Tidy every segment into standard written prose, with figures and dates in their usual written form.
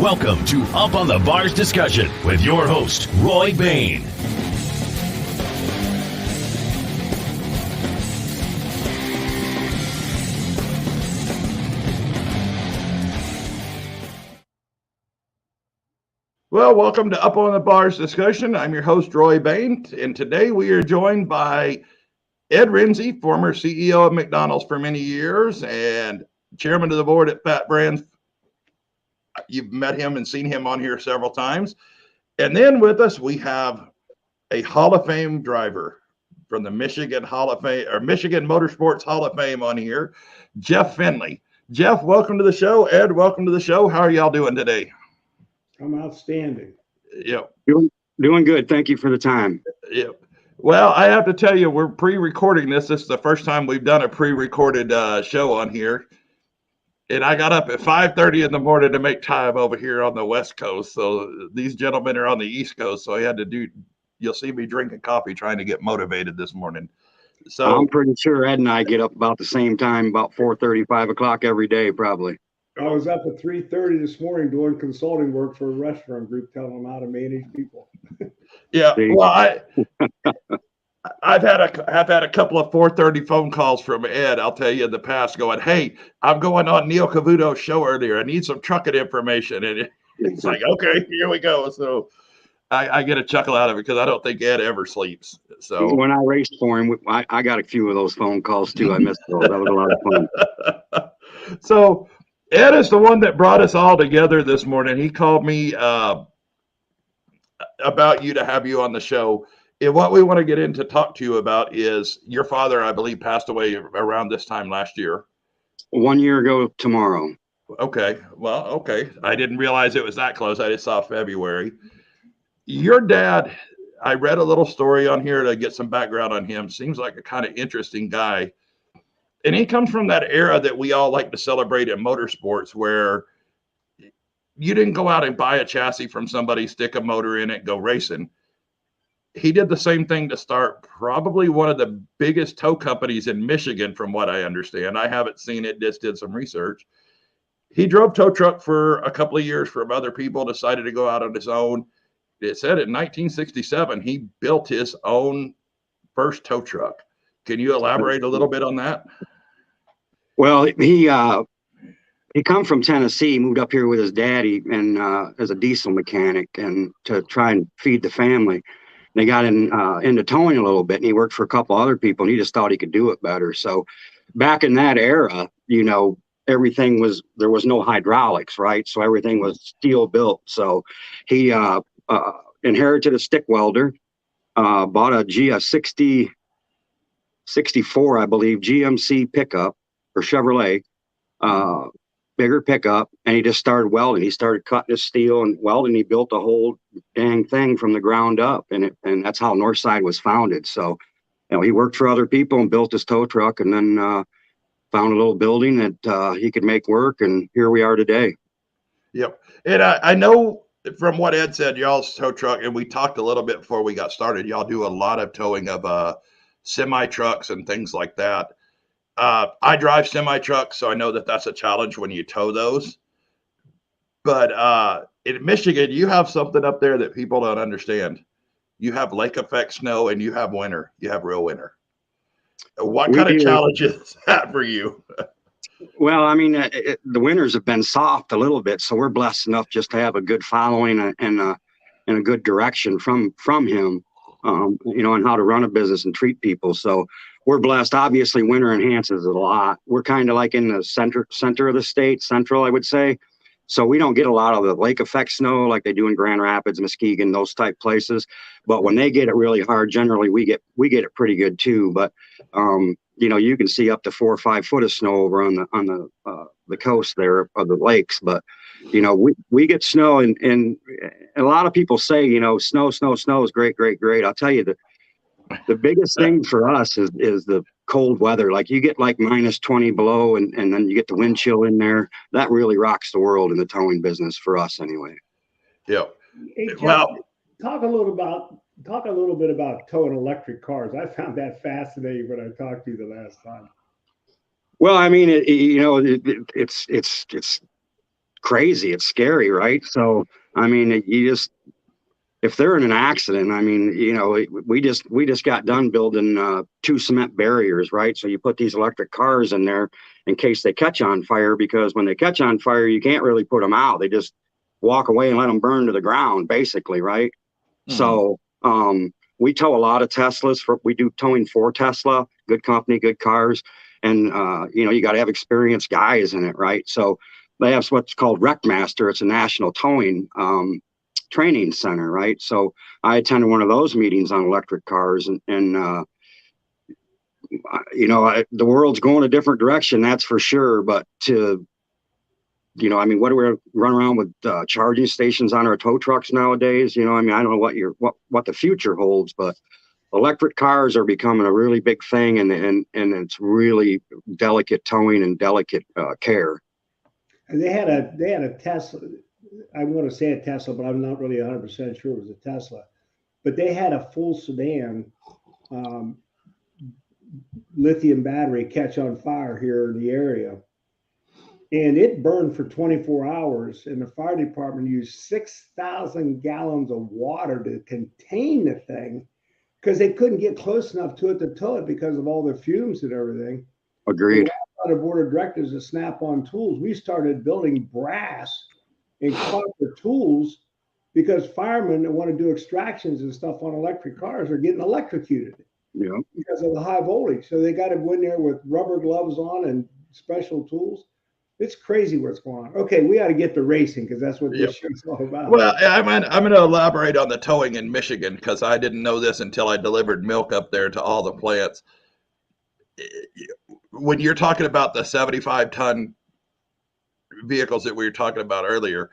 Welcome to Up on the Bars discussion with your host, Roy Bain. Well, welcome to Up on the Bars discussion. I'm your host, Roy Bain, and today we are joined by Ed Rensi, former CEO of McDonald's for many years and chairman of the board at Fat Brands. You've met him and seen him on here several times. And then with us, we have a Hall of Fame driver from the Michigan Hall of Fame, or Michigan Motorsports Hall of Fame on here, Jeff Finley. Jeff, welcome to the show. Ed, welcome to the show. How are y'all doing today? I'm outstanding. Yep. Doing good. Thank you for the time. Yep. Well, I have to tell you, we're pre-recording this. This is the first time we've done a pre-recorded show on here. And I got up at 5:30 in the morning to make time over here on the West Coast. So these gentlemen are on the East Coast. So I had to you'll see me drinking coffee trying to get motivated this morning. So I'm pretty sure Ed and I get up about the same time, about 4:30, 5 o'clock every day, probably. I was up at 3:30 this morning doing consulting work for a restaurant group, telling them how to manage people. Yeah, well, I've had a couple of 4:30 phone calls from Ed. I'll tell you in the past, going, "Hey, I'm going on Neil Cavuto's show earlier. I need some trucking information." And it's like, "Okay, here we go." So I get a chuckle out of it because I don't think Ed ever sleeps. So when I raced for him, I got a few of those phone calls too. I missed those. That was a lot of fun. So Ed is the one that brought us all together this morning. He called me about you to have you on the show. And what we want to get into talk to you about is your father, I believe, passed away around this time last year. 1 year ago tomorrow. Okay. Well, okay. I didn't realize it was that close. I just saw February. Your dad, I read a little story on here to get some background on him. Seems like a kind of interesting guy. And he comes from that era that we all like to celebrate in motorsports, where you didn't go out and buy a chassis from somebody, stick a motor in it, go racing. He did the same thing to start probably one of the biggest tow companies in Michigan, from what I understand. I haven't seen it, just did some research. He drove tow truck for a couple of years for other people, decided to go out on his own. It said in 1967, he built his own first tow truck. Can you elaborate a little bit on that? Well, he come from Tennessee, moved up here with his daddy and as a diesel mechanic and to try and feed the family. They got into towing a little bit, and he worked for a couple other people, and he just thought he could do it better. So back in that era, there was no hydraulics, right? So everything was steel built. So he inherited a stick welder, bought a 64, I believe, GMC pickup or Chevrolet, bigger pickup, and he just started welding. He started cutting his steel and welding. He built a whole dang thing from the ground up, and that's how Northside was founded. So, he worked for other people and built his tow truck, and then found a little building that he could make work, and here we are today. Yep, and I know from what Ed said, y'all's tow truck, and we talked a little bit before we got started. Y'all do a lot of towing of semi trucks and things like that. I drive semi trucks, so I know that that's a challenge when you tow those. But in Michigan, you have something up there that people don't understand. You have lake effect snow, and you have winter. You have real winter. What kind of challenge is that for you? Well, I mean, the winters have been soft a little bit, so we're blessed enough just to have a good following and a good direction from him, on how to run a business and treat people. So we're blessed. Obviously, winter enhances it a lot. We're kind of like in the center of the state, central, I would say. So we don't get a lot of the lake effect snow like they do in Grand Rapids, Muskegon, those type places. But when they get it really hard, generally we get it pretty good too. But you can see up to 4 or 5 foot of snow over on the coast there of the lakes. But we get snow, and a lot of people say snow is great. I'll tell you the biggest thing for us is the cold weather. Like you get like minus 20 below, and then you get the wind chill in there. That really rocks the world in the towing business for us anyway. Yeah. Hey, Jeff, talk a little bit about towing electric cars. I found that fascinating when I talked to you the last time. Well, I mean, it's crazy. It's scary, right? So, I mean, if they're in an accident, I mean, you know, we just got done building 2 cement barriers, right? So you put these electric cars in there in case they catch on fire, because when they catch on fire, you can't really put them out. They just walk away and let them burn to the ground, basically, right? Mm-hmm. So we tow a lot of Teslas. We do towing for Tesla, good company, good cars. And, you know, you got to have experienced guys in it, right? So they have what's called RecMaster. It's a national towing training center, right? So I attended one of those meetings on electric cars, and you know, the world's going a different direction, that's for sure. But to, you know, I mean, what do we run around with charging stations on our tow trucks nowadays? You know, I mean, I don't know what the future holds, but electric cars are becoming a really big thing, and it's really delicate towing and delicate care. And they had a Tesla. I'm going to say a Tesla, but I'm not really 100% sure it was a Tesla. But they had a full sedan lithium battery catch on fire here in the area. And it burned for 24 hours. And the fire department used 6,000 gallons of water to contain the thing, because they couldn't get close enough to it to tow it because of all the fumes and everything. Agreed. On the board of directors of Snap-on Tools, we started building brass and copper tools, because firemen that want to do extractions and stuff on electric cars are getting electrocuted because of the high voltage. So they got to go in there with rubber gloves on and special tools. It's crazy what's going on. Okay, we got to get to racing, because that's what this show's all about. Well, I'm going to elaborate on the towing in Michigan, because I didn't know this until I delivered milk up there to all the plants. When you're talking about the 75-ton vehicles that we were talking about earlier,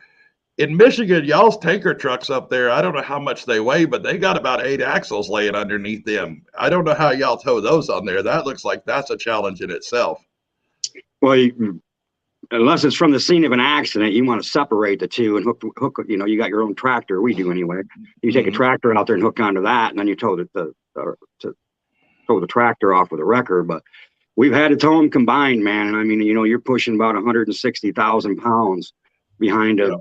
in Michigan, y'all's tanker trucks up there, I don't know how much they weigh, but they got about 8 axles laying underneath them. I don't know how y'all tow those on there. That looks like that's a challenge in itself. Well, unless it's from the scene of an accident, you want to separate the two and hook. You know, you got your own tractor. We do anyway. You take a tractor out there and hook onto that, and then you tow the tractor off with a wrecker. But we've had to tow them combined, man. And I mean, you know, you're pushing about 160,000 pounds behind a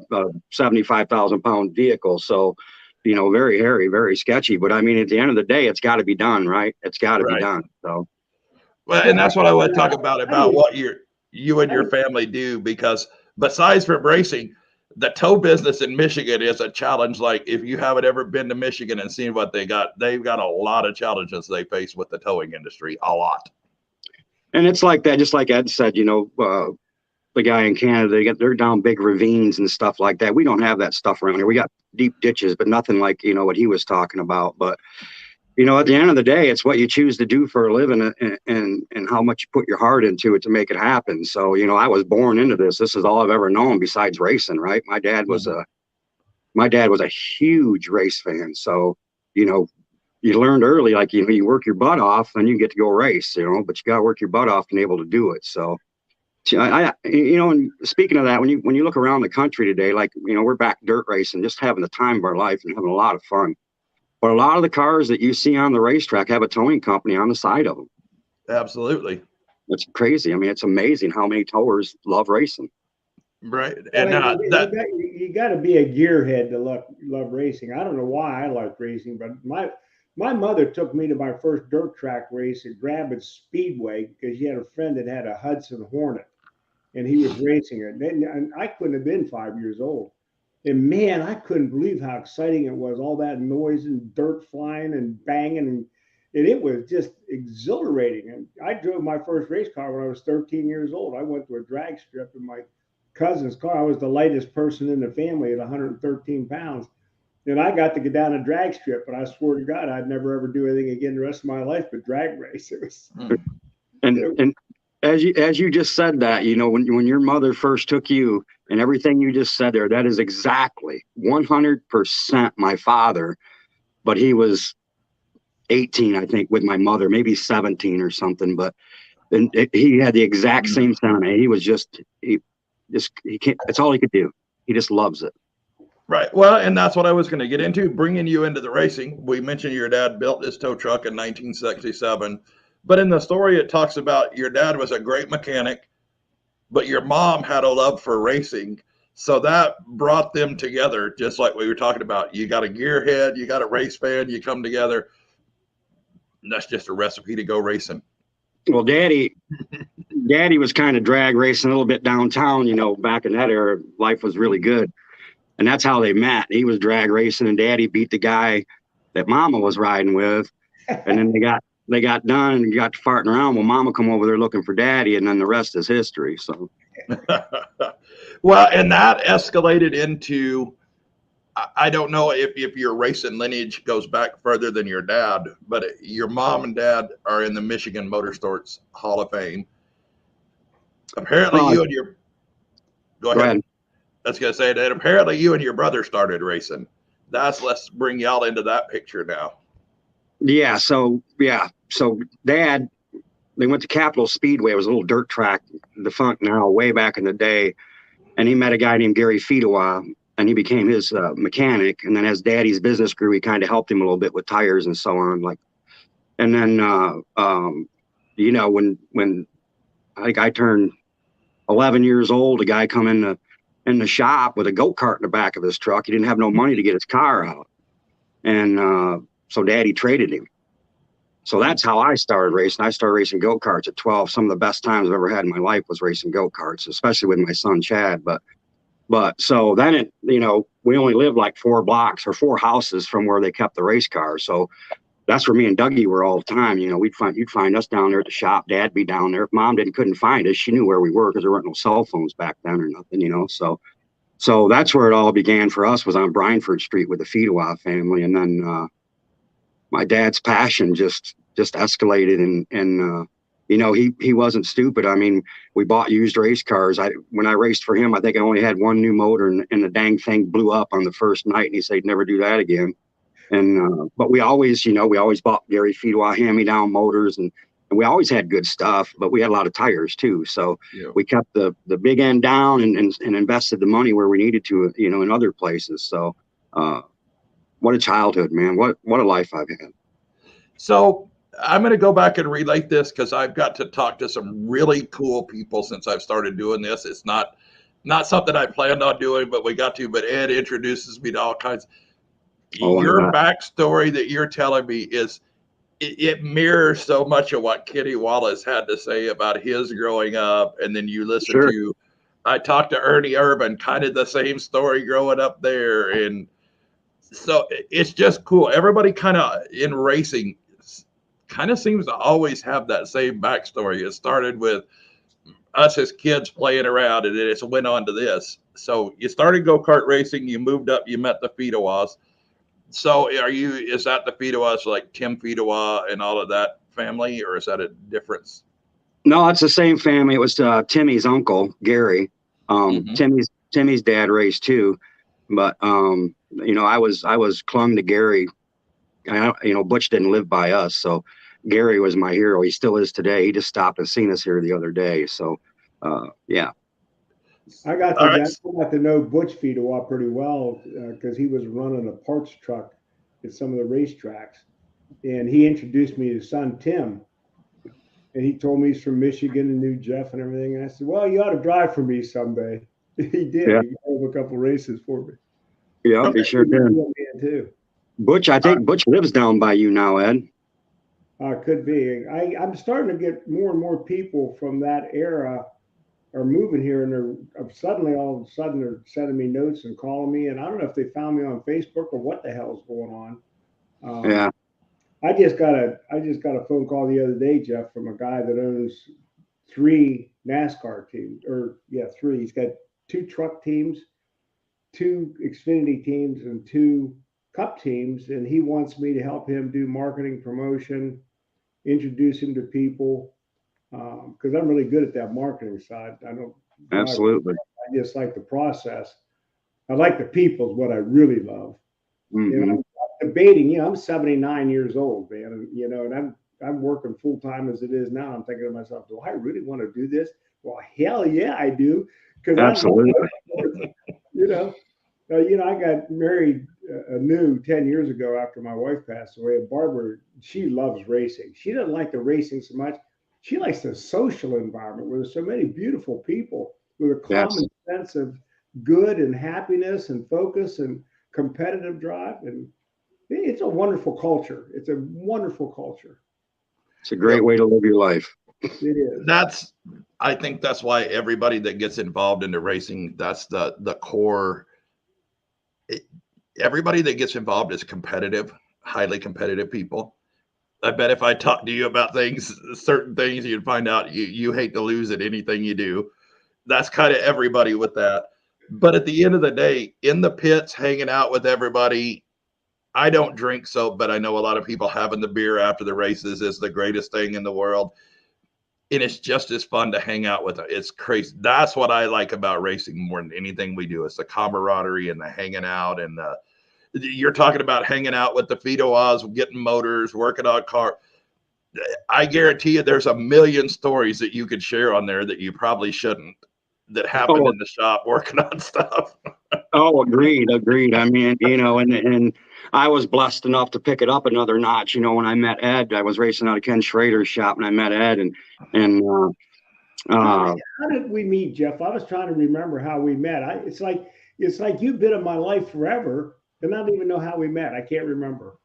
75,000 pound vehicle. So, you know, very hairy, very sketchy. But I mean, at the end of the day, it's got to be done, right? It's got to be done. So, well, and that's what I want to talk about what you and your family do, because besides from racing, the tow business in Michigan is a challenge. Like, if you haven't ever been to Michigan and seen what they've got a lot of challenges they face with the towing industry, a lot. And it's like that, just like Ed said, you know, the guy in Canada, they're down big ravines and stuff like that. We don't have that stuff around here. We got deep ditches, but nothing like, you know, what he was talking about. But, you know, at the end of the day, it's what you choose to do for a living, and how much you put your heart into it to make it happen. So, you know, I was born into this. This is all I've ever known besides racing, right? My dad was a huge race fan. So, you know, you learned early, like, you know, you work your butt off and you get to go race, you know, but you got to work your butt off and be able to do it. So, you know, and speaking of that, when you look around the country today, like, you know, we're back dirt racing, just having the time of our life and having a lot of fun. But a lot of the cars that you see on the racetrack have a towing company on the side of them. Absolutely. It's crazy. I mean, it's amazing how many towers love racing. Right. And you got to be a gearhead to love racing. I don't know why I like racing, but my mother took me to my first dirt track race at Grabbage Speedway, because she had a friend that had a Hudson Hornet, and he was racing it. And I couldn't have been 5 years old. And man, I couldn't believe how exciting it was. All that noise and dirt flying and banging. And it was just exhilarating. And I drove my first race car when I was 13 years old. I went to a drag strip in my cousin's car. I was the lightest person in the family at 113 pounds. And I got to get down a drag strip, but I swear to God, I'd never ever do anything again the rest of my life but drag race. It was, and as you just said that, you know, when your mother first took you and everything you just said there, that is exactly 100% my father. But he was 18, I think, with my mother, maybe 17 or something. But he had the exact same sentiment. He was he can't. That's all he could do. He just loves it. Right. Well, and that's what I was going to get into, bringing you into the racing. We mentioned your dad built this tow truck in 1967. But in the story, it talks about your dad was a great mechanic, but your mom had a love for racing. So that brought them together, just like we were talking about. You got a gearhead, you got a race fan, you come together. And that's just a recipe to go racing. Well, Daddy was kind of drag racing a little bit downtown, back in that era. Life was really good. And that's how they met. He was drag racing and Daddy beat the guy that Mama was riding with. And then they got done and got to farting around. Well, Mama come over there looking for Daddy, and then the rest is history. So well, and that escalated into, I don't know if your racing lineage goes back further than your dad, but your mom and dad are in the Michigan Motorsports Hall of Fame. Apparently you and your go ahead. I was gonna say that apparently you and your brother started racing. Let's bring y'all into that picture now. Yeah, so Dad, they went to Capitol Speedway. It was a little dirt track, defunct now, way back in the day. And he met a guy named Gary Fedewa, and he became his mechanic. And then as Daddy's business grew, he kind of helped him a little bit with tires and so on. And then when I think I turned 11 years old, a guy come in the shop with a go-kart in the back of his truck. He didn't have no money to get his car out, and so Daddy traded him. So that's how I started racing. I started racing go-karts at 12. Some of the best times I've ever had in my life was racing go-karts, especially with my son Chad. But so then we only lived like 4 blocks or 4 houses from where they kept the race cars. So that's where me and Dougie were all the time. You'd find us down there at the shop. Dad'd be down there. If Mom couldn't find us, she knew where we were because there weren't no cell phones back then or nothing. So that's where it all began for us, was on Brynford Street with the Fedewa family. And then my dad's passion just escalated, and he wasn't stupid. I mean, we bought used race cars. When I raced for him, I think I only had 1 new motor, and the dang thing blew up on the first night, and he said he'd never do that again. And but we always bought Gary Fedewa hand-me-down motors, and we always had good stuff, but we had a lot of tires too. So we kept the big end down and invested the money where we needed to, in other places. So what a childhood, man. What a life I've had. So I'm going to go back and relate this because I've got to talk to some really cool people since I've started doing this. It's not something I planned on doing, but we got to. But Ed introduces me to all kinds. Your backstory that you're telling me it mirrors so much of what Kenny Wallace had to say about his growing up. And then you listen to, I talked to Ernie Urban, kind of the same story growing up there. And so it's just cool. Everybody kind of in racing kind of seems to always have that same backstory. It started with us as kids playing around, and then it went on to this. So you started go-kart racing, you moved up, you met the Fedewas. So is that the Fedewas, like Tim Fedewa and all of that family, or is that a difference? No, it's the same family. It was Timmy's uncle, Gary. Timmy's dad raced too, but I was clung to Gary. Butch didn't live by us, so Gary was my hero. He still is today. He just stopped and seen us here the other day. So, yeah. I got to know Butch Fedewa pretty well because he was running a parts truck at some of the racetracks, and he introduced me to his son Tim. And he told me he's from Michigan and knew Jeff and everything. And I said, "Well, you ought to drive for me someday." He did. Yeah. He drove a couple races for me. Yeah, he sure did. Too. Butch, I think Butch lives down by you now, Ed. Could be. I'm starting to get more and more people from that era are moving here, and they're suddenly all of a sudden they're sending me notes and calling me, and I don't know if they found me on Facebook or what the hell's going on. Yeah. I just got a phone call the other day, Jeff, from a guy that owns 3 NASCAR teams, 3. He's got 2 truck teams, 2 Xfinity teams, and 2 Cup teams, and he wants me to help him do marketing, promotion, introduce him to people, because I'm really good at that marketing side. I don't. Absolutely. I just like the process. I like the people is what I really love. Mm-hmm. I'm debating. I'm 79 years old, man, and I'm working full time as it is now. I'm thinking to myself, do I really want to do this? Well, hell yeah, I do. Absolutely. I got married new 10 years ago after my wife passed away. And Barbara, she loves racing. She doesn't like the racing so much. She likes the social environment where there's so many beautiful people with a common sense of good and happiness and focus and competitive drive. And it's a wonderful culture. It's a wonderful culture. It's a great way to live your life. It is. I think that's why everybody that gets involved into racing, that's the core. Everybody that gets involved is competitive, highly competitive people. I bet if I talk to you about certain things, you'd find out you hate to lose at anything you do. That's kind of everybody with that. But at the end of the day, in the pits, hanging out with everybody, I don't drink but I know a lot of people having the beer after the races is the greatest thing in the world. And it's just as fun to hang out with them. It's crazy. That's what I like about racing more than anything we do. It's the camaraderie and the hanging out. And you're talking about hanging out with the Fidoas, getting motors, working on car. I guarantee you there's a million stories that you could share on there that you probably shouldn't, that happened in the shop working on stuff. Oh, agreed. I mean, and I was blessed enough to pick it up another notch. When I met Ed, I was racing out of Ken Schrader's shop, and I met Ed, and how did we meet, Jeff? I was trying to remember how we met. It's like you've been in my life forever, and I don't even know how we met. I can't remember.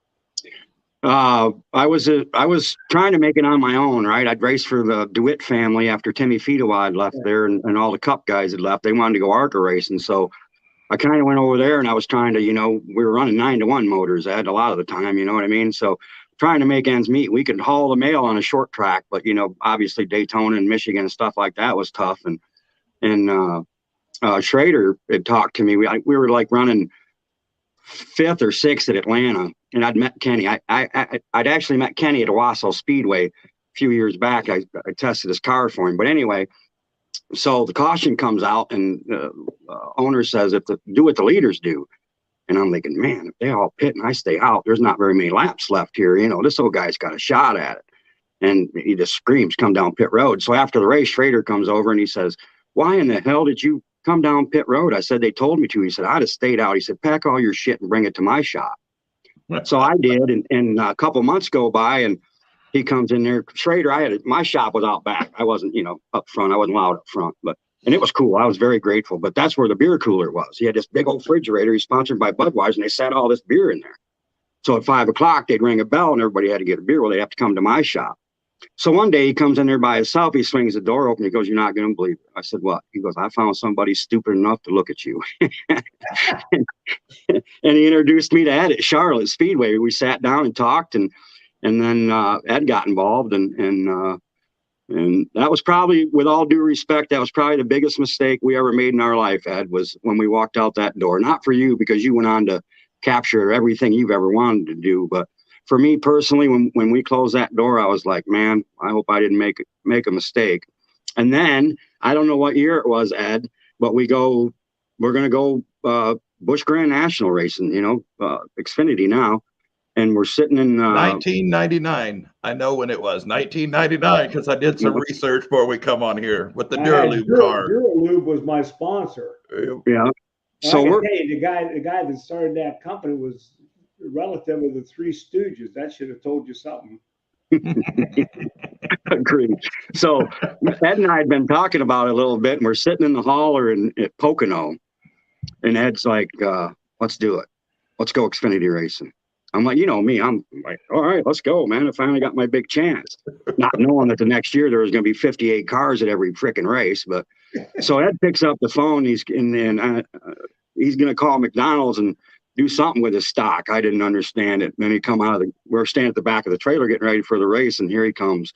I was trying to make it on my own, right? I'd raced for the DeWitt family after Timmy Fido had left there, and all the Cup guys had left. They wanted to go ARCA racing, so I kind of went over there, and I was trying to, we were running 9-to-1 motors. I had a lot of the time, you know what I mean? So trying to make ends meet. We could haul the mail on a short track, but obviously Daytona and Michigan and stuff like that was tough. And Schrader had talked to me. We were like running 5th or 6th at Atlanta, and I'd met Kenny. I'd actually met Kenny at Owasso Speedway a few years back. I tested his car for him. But anyway, so the caution comes out, and the owner says, do what the leaders do. And I'm thinking, man, if they all pit and I stay out, there's not very many laps left here. This old guy's got a shot at it. And he just screams, come down pit road. So after the race, Schrader comes over and he says, why in the hell did you come down pit road? I said, they told me to. He said, I'd have stayed out. He said, pack all your shit and bring it to my shop. So I did. And a couple months go by, and he comes in there. Schrader, my shop was out back. I wasn't, up front. I wasn't allowed up front, and it was cool. I was very grateful. But that's where the beer cooler was. He had this big old refrigerator. He's sponsored by Budweiser, and they set all this beer in there. So at 5 o'clock, they'd ring a bell, and everybody had to get a beer. Well, they'd have to come to my shop. So one day he comes in there by himself. He swings the door open. He goes, you're not going to believe it. I said, what? He goes, I found somebody stupid enough to look at you. And he introduced me to Ed at Charlotte Speedway. We sat down and talked, and then Ed got involved, and that was probably, with all due respect, that was probably the biggest mistake we ever made in our life, Ed, was when we walked out that door. Not for you, because you went on to capture everything you've ever wanted to do, but for me personally, when we closed that door, I was like, man, I hope I didn't make a mistake. And then I don't know what year it was, Ed, but we're going to go Busch Grand National racing, Xfinity now. And we're sitting in 1999. I know when it was 1999 because I did some research before we come on here with the Duralube car. Duralube was my sponsor. Yeah. So I can tell you, the guy that started that company was a relative of the Three Stooges. That should have told you something. Agreed. So Ed and I had been talking about it a little bit, and we're sitting in the hauler at Pocono, and Ed's like, let's do it. Let's go Xfinity racing. I'm like, me, I'm like, all right, let's go, man. I finally got my big chance. Not knowing that the next year there was going to be 58 cars at every freaking race. But so Ed picks up the phone. He's going to call McDonald's and do something with his stock. I didn't understand it. And then he come out we're standing at the back of the trailer getting ready for the race, and here he comes.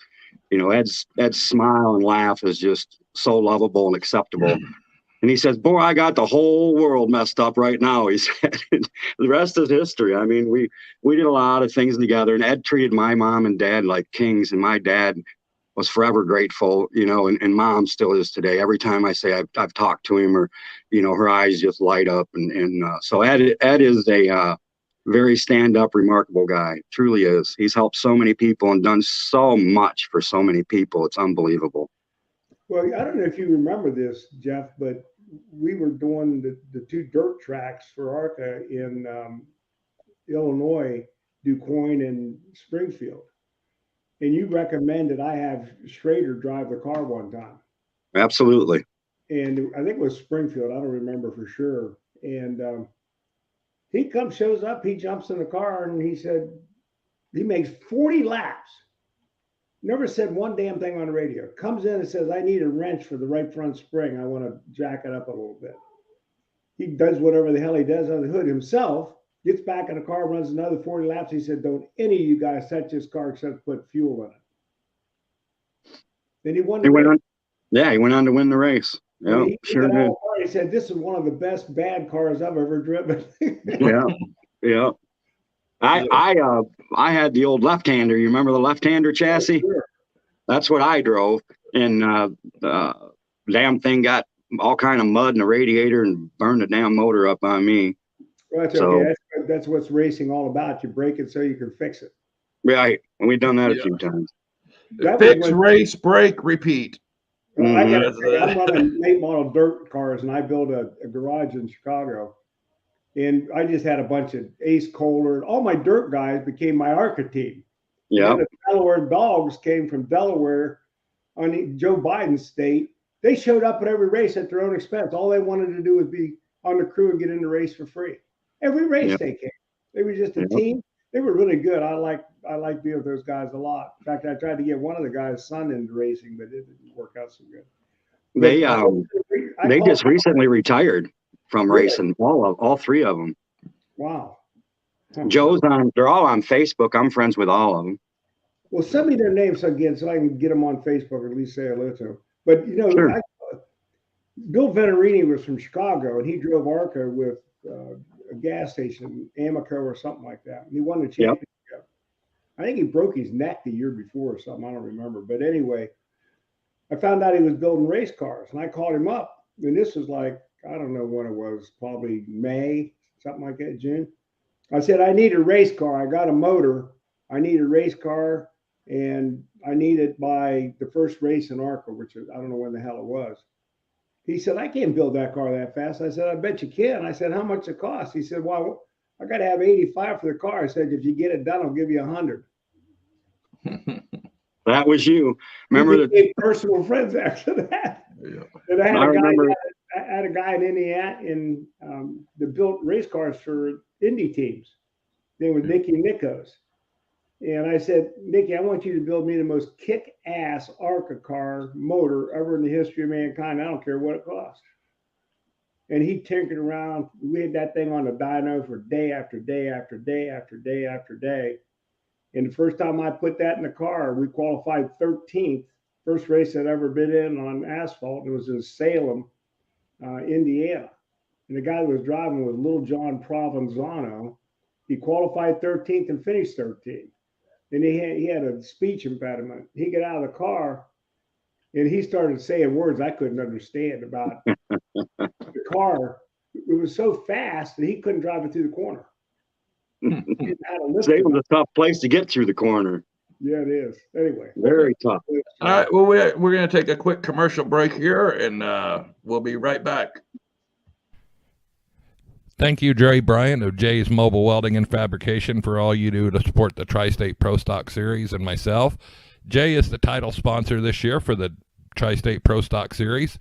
Ed's smile and laugh is just so lovable and acceptable. And he says, boy, I got the whole world messed up right now. He said, the rest is history. I mean, we did a lot of things together, and Ed treated my mom and dad like kings, and my dad was forever grateful, and mom still is today. Every time I say I've talked to him, or, her eyes just light up. And so Ed is a very stand-up, remarkable guy. Truly is. He's helped so many people and done so much for so many people. It's unbelievable. Well, I don't know if you remember this, Jeff, but we were doing the 2 dirt tracks for ARCA in Illinois, DuQuoin and Springfield. And you recommended I have Schrader drive the car one time. Absolutely. and I think it was Springfield. I don't remember for sure. And he shows up, he jumps in the car, and he said he makes 40 laps. Never said one damn thing on the radio. Comes in and says, I need a wrench for the right front spring. I want to jack it up a little bit. He does whatever the hell he does on the hood himself, gets back in the car, runs another 40 laps. He said, don't any of you guys touch this car except put fuel in it. Then he won the race. He went on to win the race. Yeah, sure did. He said, this is one of the best bad cars I've ever driven. Yeah. I had the old left-hander. You remember the left-hander chassis? Sure. That's what I drove, and damn thing got all kind of mud in the radiator and burned the damn motor up on me. Well, that's okay. That's what's racing all about. You break it so you can fix it. Right, and we've done that a few times. Fix, race, break, repeat. I'm running late model dirt cars, and I built a garage in Chicago. And I just had a bunch of Ace Kohler. All my dirt guys became my ARCA team. Yeah. The Delaware Dogs came from Delaware on Joe Biden's state. They showed up at every race at their own expense. All they wanted to do was be on the crew and get in the race for free. Every race they came. They were just a team. They were really good. I like being with those guys a lot. In fact, I tried to get one of the guys' son into racing, but it didn't work out so good. They just recently retired from racing, all three of them. Wow. They're all on Facebook. I'm friends with all of them. Well, send me their names again so I can get them on Facebook or at least say hello to them. But, sure. Bill Venerini was from Chicago, and he drove ARCA with a gas station, Amoco or something like that. And he won the championship. Yep. I think he broke his neck the year before or something. I don't remember. But anyway, I found out he was building race cars, and I called him up. And this was like, I don't know when it was, probably May, something like that, June. I said, I need a race car. I got a motor. I need a race car, and I need it by the first race in ARCA, which is, I don't know when the hell it was. He said, I can't build that car that fast. I said, I bet you can. I said, how much it cost? He said, well, I got to have 85 for the car. I said, if you get it done, I'll give you 100. That was you. Remember the personal friends after that. Yeah. And I had a guy in Indiana that built race cars for Indy teams. His name was Nicky Nickos. And I said, Nicky, I want you to build me the most kick-ass ARCA car motor ever in the history of mankind. I don't care what it costs. And he tinkered around. We had that thing on the dyno for day after day after day after day after day. And the first time I put that in the car, we qualified 13th. First race I'd ever been in on asphalt. It was in Salem, Indiana. And the guy that was driving was Little John Provenzano. He qualified 13th and finished 13th. And he had a speech impediment. He got out of the car and he started saying words I couldn't understand about the car. It was so fast that he couldn't drive it through the corner. Salem's a tough place to get through the corner. Yeah, it is. Anyway. Very tough. All right. Well, we're going to take a quick commercial break here, and we'll be right back. Thank you, Jerry Bryant of Jay's Mobile Welding and Fabrication, for all you do to support the Tri-State Pro Stock Series and myself. Jay is the title sponsor this year for the Tri-State Pro Stock Series.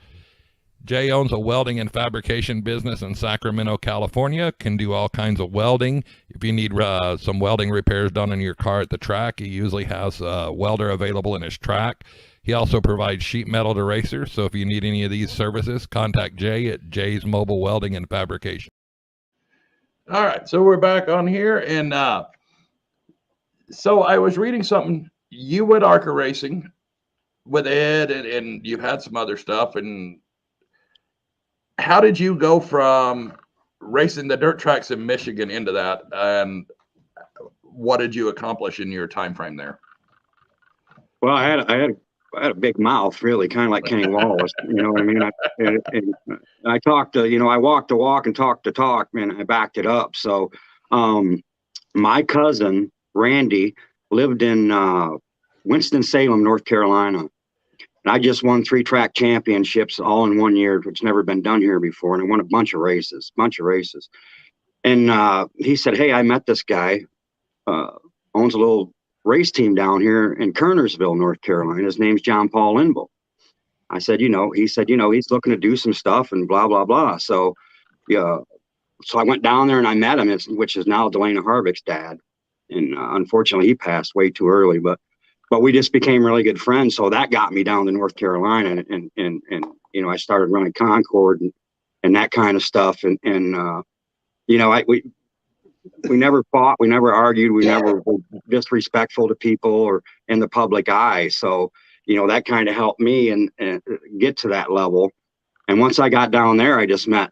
Jay owns a welding and fabrication business in Sacramento, California, can do all kinds of welding. If you need some welding repairs done on your car at the track, he usually has a welder available in his track. He also provides sheet metal to racers, so if you need any of these services, contact Jay at Jay's Mobile Welding and Fabrication. All right, so we're back on here, and so I was reading something. You went ARCA racing with Ed, and you've had some other stuff, and how did you go from racing the dirt tracks in Michigan into that, and what did you accomplish in your time frame there? Well, I had a big mouth, really, kind of like Kenny Wallace. You know what I mean? I talked to, I walked the walk and talked the talk, and I backed it up. So my cousin, Randy, lived in Winston-Salem, North Carolina. And I just won 3 track championships all in 1 year, which never been done here before. And I won a bunch of races. And he said, hey, I met this guy, owns a little race team down here in Kernersville, North Carolina. His name's John Paul Linville. I said, he said, he's looking to do some stuff and blah, blah, blah. So, yeah. So I went down there and I met him, which is now Delana Harvick's dad. And unfortunately, he passed way too early, but we just became really good friends. So that got me down to North Carolina, and I started running Concord and that kind of stuff. And we never fought, we never argued, we never were disrespectful to people or in the public eye. So, that kind of helped me and get to that level. And once I got down there, I just met,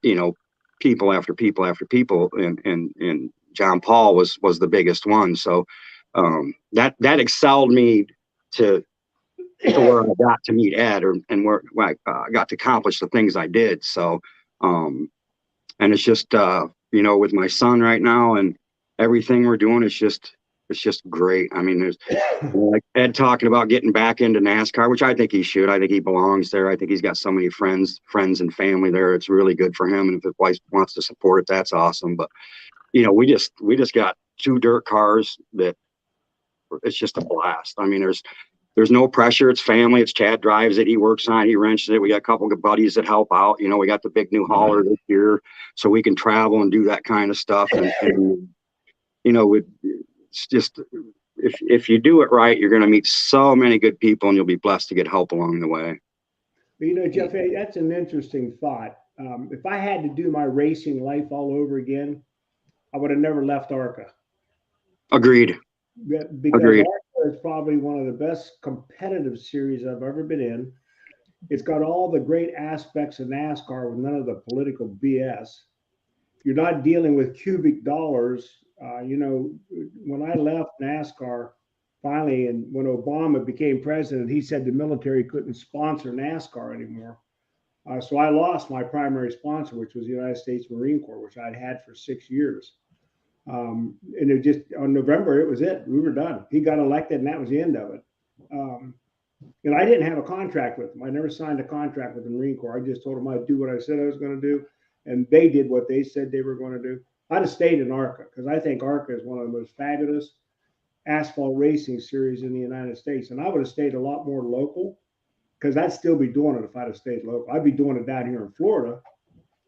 people after people after people, and John Paul was the biggest one. So that excelled me to where I got to meet Ed, and where I got to accomplish the things I did. So and it's just with my son right now and everything we're doing, it's just great. I mean, there's like Ed talking about getting back into NASCAR, which I think he should. I think he belongs there. I think he's got so many friends and family there. It's really good for him. And if his wife wants to support it, that's awesome. But, we just got 2 dirt cars that it's just a blast. I mean, there's no pressure. It's family. It's Chad drives it. He works on it. He wrenches it. We got a couple of buddies that help out. We got the big new hauler this year, so we can travel and do that kind of stuff. And it's just, if you do it right, you're going to meet so many good people, and you'll be blessed to get help along the way. Jeff, that's an interesting thought. If I had to do my racing life all over again, I would have never left ARCA. Agreed. Because ARCA is probably one of the best competitive series I've ever been in. It's got all the great aspects of NASCAR with none of the political BS. You're not dealing with cubic dollars. When I left NASCAR finally, and when Obama became president, he said the military couldn't sponsor NASCAR anymore. So I lost my primary sponsor, which was the United States Marine Corps, which I'd had for 6 years. And it just, on November, it was it. We were done. He got elected, and that was the end of it. And I didn't have a contract with him. I never signed a contract with the Marine Corps. I just told them I'd do what I said I was going to do, and they did what they said they were going to do. I'd have stayed in ARCA, because I think ARCA is one of the most fabulous asphalt racing series in the United States. And I would have stayed a lot more local, because I'd still be doing it if I'd have stayed local. I'd be doing it down here in Florida,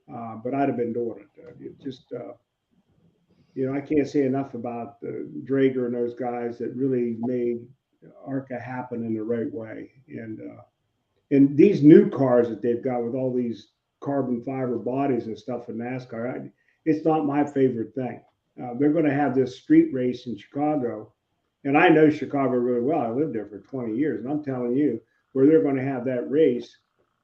but I'd have been doing it. It just, I can't say enough about Drager and those guys that really made ARCA happen in the right way. And these new cars that they've got with all these carbon fiber bodies and stuff in NASCAR, it's not my favorite thing. They're going to have this street race in Chicago, and I know Chicago really well. I lived there for 20 years, and I'm telling you, where they're going to have that race,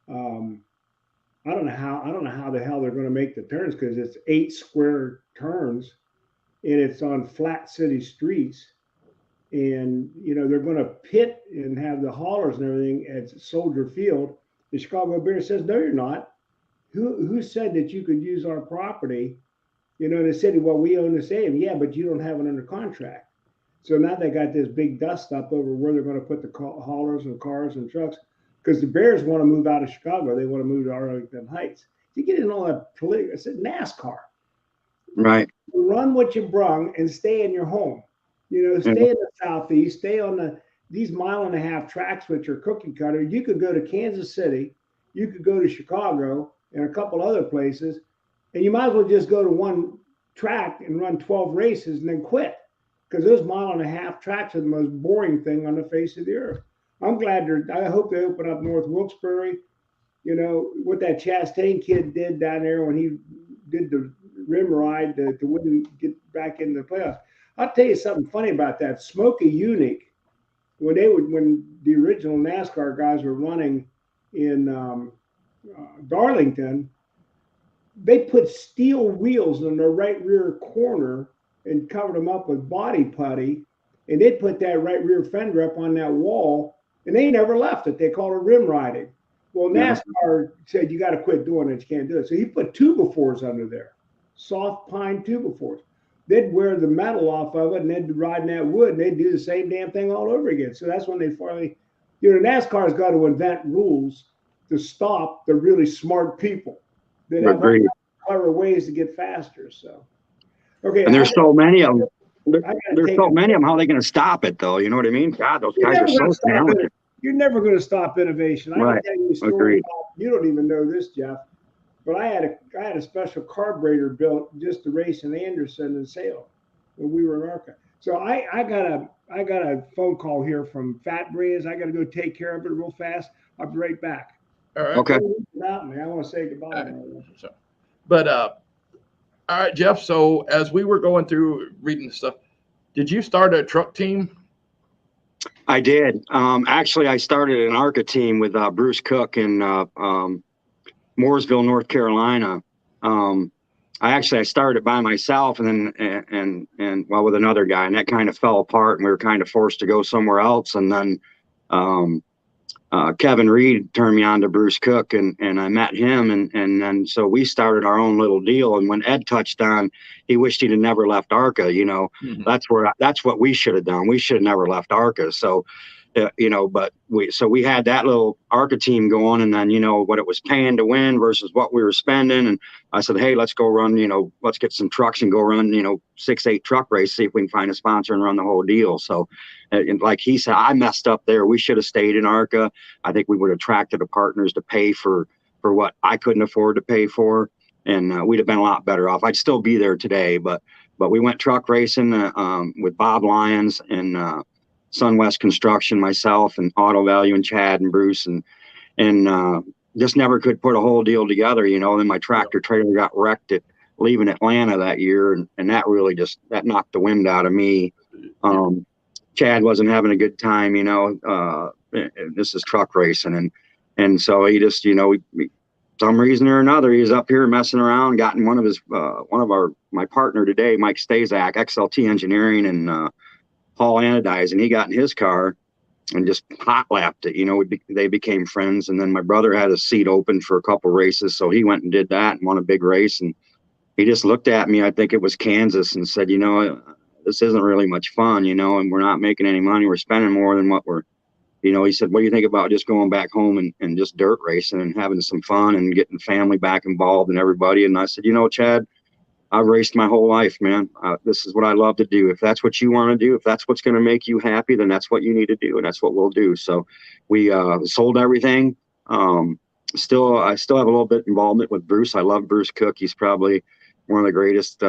I don't know how the hell they're going to make the turns, because it's 8 square turns, and it's on flat city streets, and they're going to pit and have the haulers and everything at Soldier Field. The Chicago Bears says, no, you're not. Who said that you could use our property? And they said, well, we own the stadium. Yeah, but you don't have it under contract. So now they got this big dust up over where they're going to put the haulers and cars and trucks, because the Bears want to move out of Chicago. They want to move to Arlington Heights. You get in all that political. I said, NASCAR. Right. Run what you brung and stay in your home. Stay in the Southeast. Stay on these 1.5 mile tracks, which are cookie cutter. You could go to Kansas City. You could go to Chicago and a couple other places, and you might as well just go to one track and run 12 races and then quit, because those 1.5 mile tracks are the most boring thing on the face of the earth. I'm glad I hope they open up North Wilkes-Barre. What that Chastain kid did down there when he did the rim ride to win, get back into the playoffs. I'll tell you something funny about that. Smokey Yunick, when the original NASCAR guys were running in Darlington, they put steel wheels in the right rear corner and covered them up with body putty, and they put that right rear fender up on that wall, and they never left it. They called it rim riding. Well, NASCAR said, you got to quit doing it. You can't do it. So he put 2x4s under there, soft pine 2x4s. They'd wear the metal off of it, and they'd ride in that wood, and they'd do the same damn thing all over again. So that's when they finally, NASCAR's got to invent rules to stop the really smart people that have clever ways to get faster. So, okay. And there's so many of them. There's so many of them. How are they going to stop it, though? You know what I mean? God, those guys are so talented. you're never going to stop innovation. I Right. can tell you a story Agreed. about, you don't even know this, Jeff, but I had a special carburetor built just to race in Anderson and Salem when we were in ARCA. So I got a phone call here from Fat Breeze. I got to go take care of it real fast. I'll be right back. All right. Okay. Without me, I want to say goodbye. So, but all right, Jeff. So as we were going through reading stuff, did you start a truck team? I did. Actually, I started an ARCA team with Bruce Cook in Mooresville, North Carolina. I started by myself, and then and well, with another guy, and that kind of fell apart, and we were kind of forced to go somewhere else. And then Kevin Reed turned me on to Bruce Cook, and I met him, and then so we started our own little deal. And when Ed touched on, he wished he'd have never left ARCA. You know, that's what we should have done. We should have never left ARCA. So, you know, but we had that little ARCA team going, and then, you know, what it was paying to win versus what we were spending. And I said, hey, let's go run, you know, let's get some trucks and go run, you know, 6-8 truck race, see if we can find a sponsor and run the whole deal. So, and like he said, I messed up there. We should have stayed in ARCA. I think we would have attracted the partners to pay for what I couldn't afford to pay for. And we'd have been a lot better off. I'd still be there today, but we went truck racing with Bob Lyons and SunWest Construction, myself, and Auto Value, and Chad and Bruce, and just never could put a whole deal together, you know. Then my tractor trailer got wrecked at leaving Atlanta that year, and that really that knocked the wind out of me. Chad wasn't having a good time, you know. This is truck racing, and so he just, you know, some reason or another, he was up here messing around, gotten my partner today, Mike Stazak, XLT Engineering, and Paul Anodize, and he got in his car and just hot lapped it. You know, they became friends. And then my brother had a seat open for a couple races, so he went and did that and won a big race. And he just looked at me, I think it was Kansas, and said, you know, this isn't really much fun, you know, and we're not making any money. We're spending more than what we're, you know. He said, what do you think about just going back home and just dirt racing and having some fun and getting family back involved and everybody? And I said, you know, Chad, I've raced my whole life, man. This is what I love to do. If that's what you want to do, if that's what's going to make you happy, then that's what you need to do, and that's what we'll do. So we sold everything. I still have a little bit involvement with Bruce. I love Bruce Cook. He's probably one of the greatest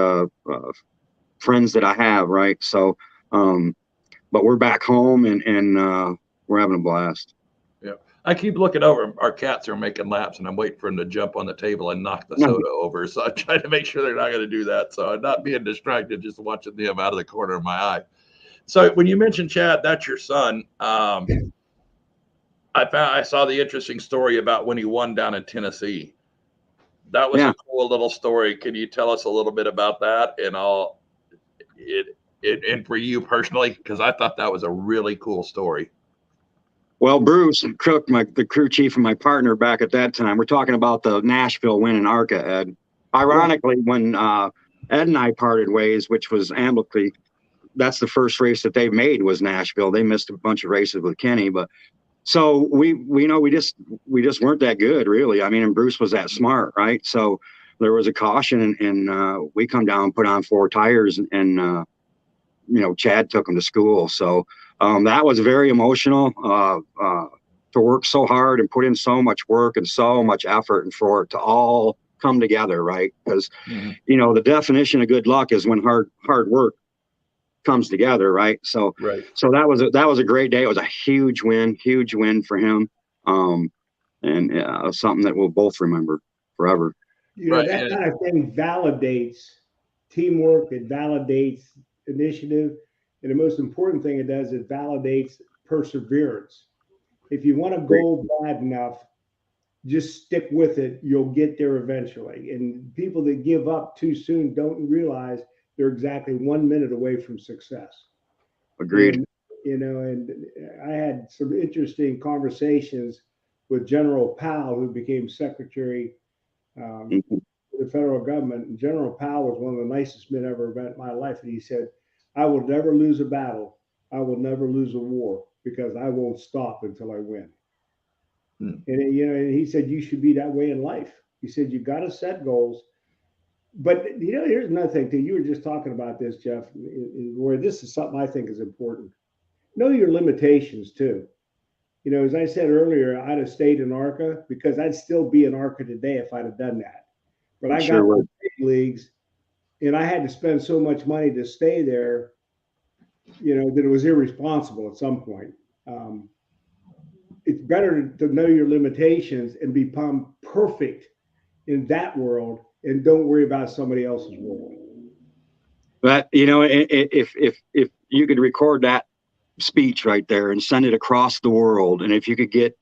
friends that I have, right? So, but we're back home, and we're having a blast. Yeah, I keep looking over. Our cats are making laps, and I'm waiting for them to jump on the table and knock the soda over. So I'm trying to make sure they're not going to do that. So I'm not being distracted, just watching them out of the corner of my eye. So when you mentioned Chad, that's your son. I saw the interesting story about when he won down in Tennessee. That was a cool little story. Can you tell us a little bit about that and all it and for you personally? Because I thought that was a really cool story. Well, Bruce Cook, the crew chief and my partner back at that time, we're talking about the Nashville win in ARCA, Ed. Ironically, when Ed and I parted ways, which was amicably, that's the first race that they made was Nashville. They missed a bunch of races with Kenny, but so we just weren't that good, really. I mean, and Bruce was that smart, right? So there was a caution, and we come down and put on 4 tires, and you know, Chad took him to school. So that was very emotional to work so hard and put in so much work and so much effort, and for it to all come together, right? Because you know, the definition of good luck is when hard work comes together, right? So so that was a great day. It was a huge win for him, and something that we'll both remember forever. You know, that kind of thing validates teamwork. It validates initiative, and the most important thing it does, it validates perseverance. If you want a goal bad enough, just stick with it. You'll get there eventually. And people that give up too soon don't realize they're exactly 1 minute away from success. Agreed. And, you know, and I had some interesting conversations with General Powell, who became Secretary of the federal government. And General Powell was one of the nicest men I ever met in my life. And he said, I will never lose a battle. I will never lose a war, because I won't stop until I win. And, you know, and he said, you should be that way in life. He said, you got to set goals. But, you know, here's another thing too. You were just talking about this, Jeff, where this is something I think is important. Know your limitations too. You know, as I said earlier, I'd have stayed in ARCA because I'd still be in ARCA today if I'd have done that. But I got Sure to would. the big leagues, and I had to spend so much money to stay there, you know, that it was irresponsible at some point. Um, it's better to know your limitations and become perfect in that world and don't worry about somebody else's world. But you know, if you could record that speech right there and send it across the world, and if you could get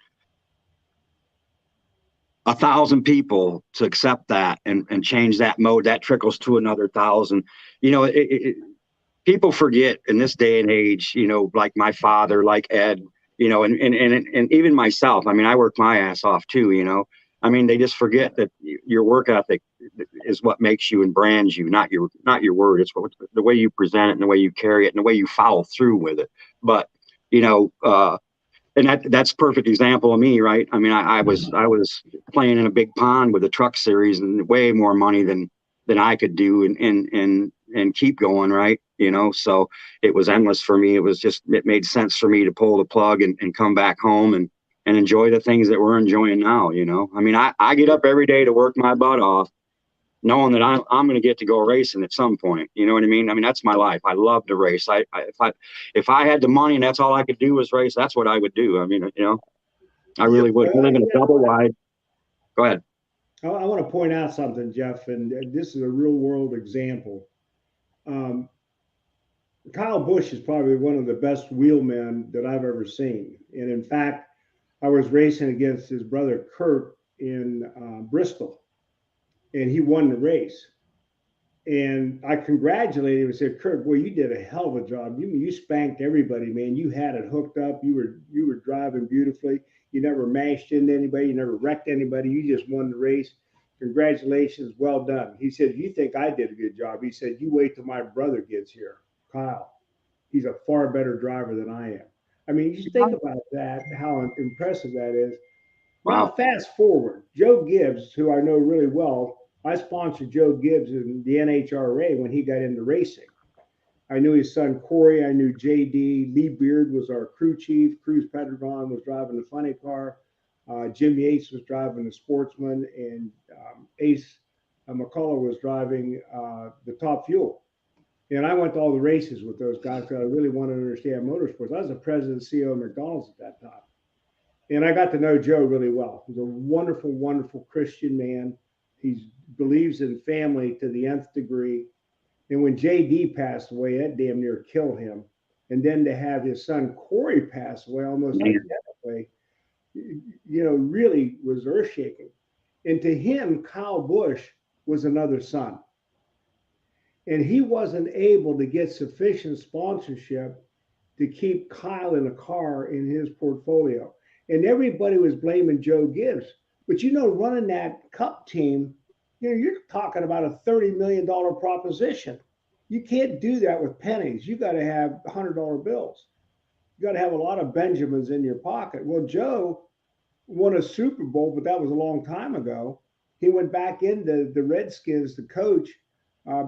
1,000 people to accept that and change that mode, that trickles to another 1,000. You know, people forget in this day and age, you know, like my father, like Ed, you know, and even myself. I mean, I work my ass off too, you know. I mean, they just forget that your work ethic is what makes you and brands you, not your word. It's the way you present it and the way you carry it and the way you follow through with it. But, you know, and that's a perfect example of me, right? I mean, I was playing in a big pond with a truck series and way more money than I could do and keep going, right? You know, so it was endless for me. It made sense for me to pull the plug and come back home and enjoy the things that we're enjoying now. You know, I mean, I get up every day to work my butt off, knowing that I'm going to get to go racing at some point. You know what I mean? I mean, that's my life. I love to race. If I had the money and that's all I could do was race, that's what I would do. I mean, you know, I really would. I live in a double wide. Go ahead. I want to point out something, Jeff, and this is a real world example. Um, Kyle Busch is probably one of the best wheelmen that I've ever seen. And in fact, I was racing against his brother Kurt in Bristol, and he won the race. And I congratulated him and said, "Kurt, boy, you did a hell of a job. You spanked everybody, man. You had it hooked up. You were driving beautifully. You never mashed into anybody. You never wrecked anybody. You just won the race. Congratulations, well done." He said, "You think I did a good job?" He said, "You wait till my brother gets here, Kyle. He's a far better driver than I am." I mean, you just think about that, how impressive that is. Now, Wow. fast forward, Joe Gibbs, who I know really well, I sponsored Joe Gibbs in the NHRA when he got into racing. I knew his son Corey. I knew JD. Lee Beard was our crew chief. Cruz Pedregon was driving the funny car. Jim Yates was driving the Sportsman, and Ace McCullough was driving the Top Fuel. And I went to all the races with those guys because I really wanted to understand motorsports. I was the president and CEO of McDonald's at that time. And I got to know Joe really well. He's a wonderful, wonderful Christian man. He believes in family to the nth degree. And when JD passed away, that damn near killed him. And then to have his son Corey pass away almost identically, you know, really was earth shaking. And to him, Kyle Busch was another son. And he wasn't able to get sufficient sponsorship to keep Kyle in a car in his portfolio. And everybody was blaming Joe Gibbs. But you know, running that cup team, you know, you're talking about a $30 million proposition. You can't do that with pennies. You got to have $100 bills. You got to have a lot of Benjamins in your pocket. Well, Joe won a Super Bowl, but that was a long time ago. He went back into the Redskins to coach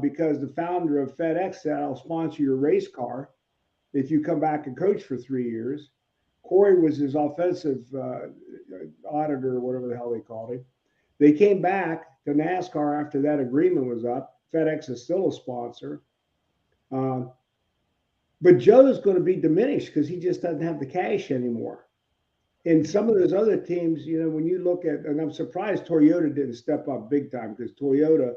because the founder of FedEx said, "I'll sponsor your race car if you come back and coach for 3 years." Corey was his offensive auditor, or whatever the hell they called him. They came back to NASCAR after that agreement was up. FedEx is still a sponsor. But Joe's going to be diminished because he just doesn't have the cash anymore. And some of those other teams, you know, when you look at, and I'm surprised Toyota didn't step up big time because Toyota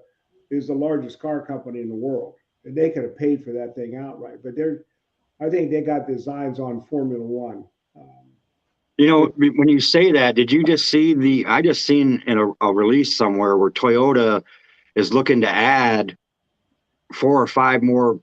is the largest car company in the world. And they could have paid for that thing outright. But I think they got designs on Formula One. You know, when you say that, did you just see I just seen in a release somewhere where Toyota is looking to add 4 or 5 more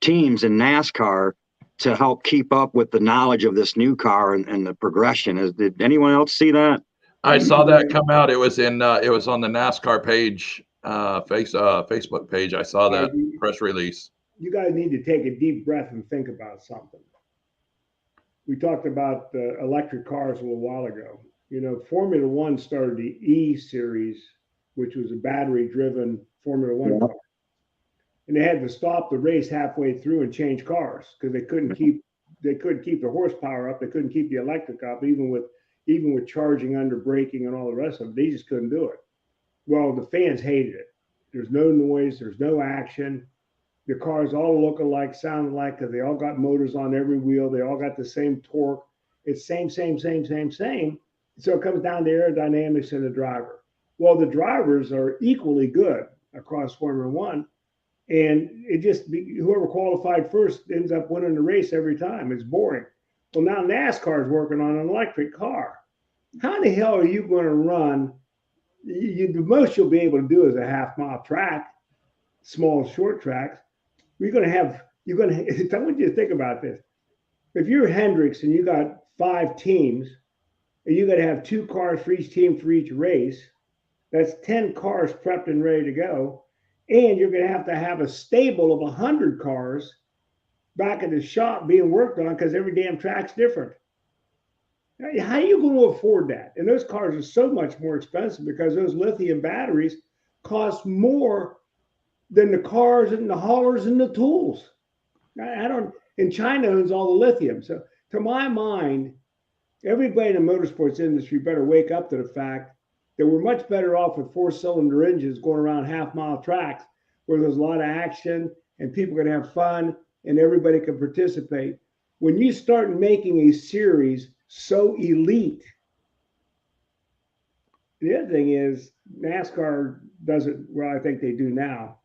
teams in NASCAR to help keep up with the knowledge of this new car and the progression. Did anyone else see that? I saw that come out. It was on the NASCAR page, Facebook page. I saw that press release. You guys need to take a deep breath and think about something. We talked about the electric cars a little while ago. You know, Formula One started the E series, which was a battery-driven Formula One car. And they had to stop the race halfway through and change cars because they couldn't keep they couldn't keep the horsepower up. They couldn't keep the electric up, even with charging under braking and all the rest of it. They just couldn't do it. Well, the fans hated it. There's no noise. There's no action. The cars all look alike, sound alike, because they all got motors on every wheel. They all got the same torque. It's same. So it comes down to aerodynamics and the driver. Well, the drivers are equally good across Formula One. And whoever qualified first ends up winning the race every time. It's boring. Well, now NASCAR is working on an electric car. How the hell are you going to run? The most you'll be able to do is a half-mile track, small, short tracks. I want you to think about this. If you're Hendricks and you got 5 teams, and you got to have 2 cars for each team for each race, that's 10 cars prepped and ready to go. And you're going to have a stable of 100 cars back at the shop being worked on because every damn track's different. How are you going to afford that? And those cars are so much more expensive because those lithium batteries cost more than the cars and the haulers and the tools. And China owns all the lithium. So to my mind, everybody in the motorsports industry better wake up to the fact that we're much better off with 4-cylinder engines going around half-mile tracks where there's a lot of action and people can have fun and everybody can participate. When you start making a series so elite, the other thing is NASCAR does it well, I think they do now.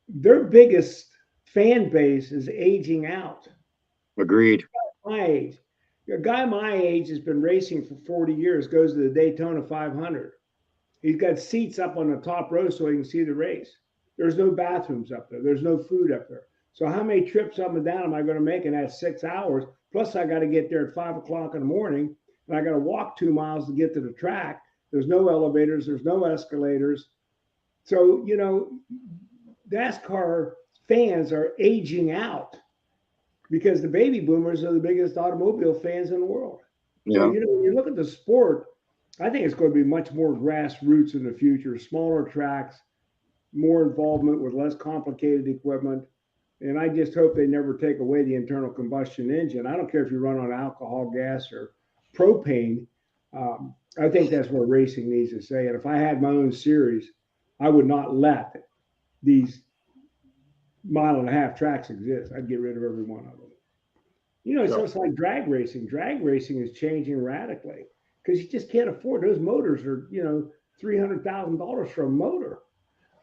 Their biggest fan base is aging out. Agreed. My age. A guy my age has been racing for 40 years, goes to the Daytona 500. He's got seats up on the top row so he can see the race. There's no bathrooms up there. There's no food up there. So how many trips up and down am I going to make in that 6 hours? Plus I got to get there at 5 o'clock in the morning and I got to walk 2 miles to get to the track. There's no elevators. There's no escalators. So, NASCAR fans are aging out because the baby boomers are the biggest automobile fans in the world. Yeah. So, when you look at the sport, I think it's going to be much more grassroots in the future, smaller tracks, more involvement with less complicated equipment. And I just hope they never take away the internal combustion engine. I don't care if you run on alcohol, gas, or propane. I think that's what racing needs to say. And if I had my own series, I would not let these 1.5 mile tracks exist. I'd get rid of every one of them. It's just like drag racing. Drag racing is changing radically because you just can't afford those motors are, $300,000 for a motor.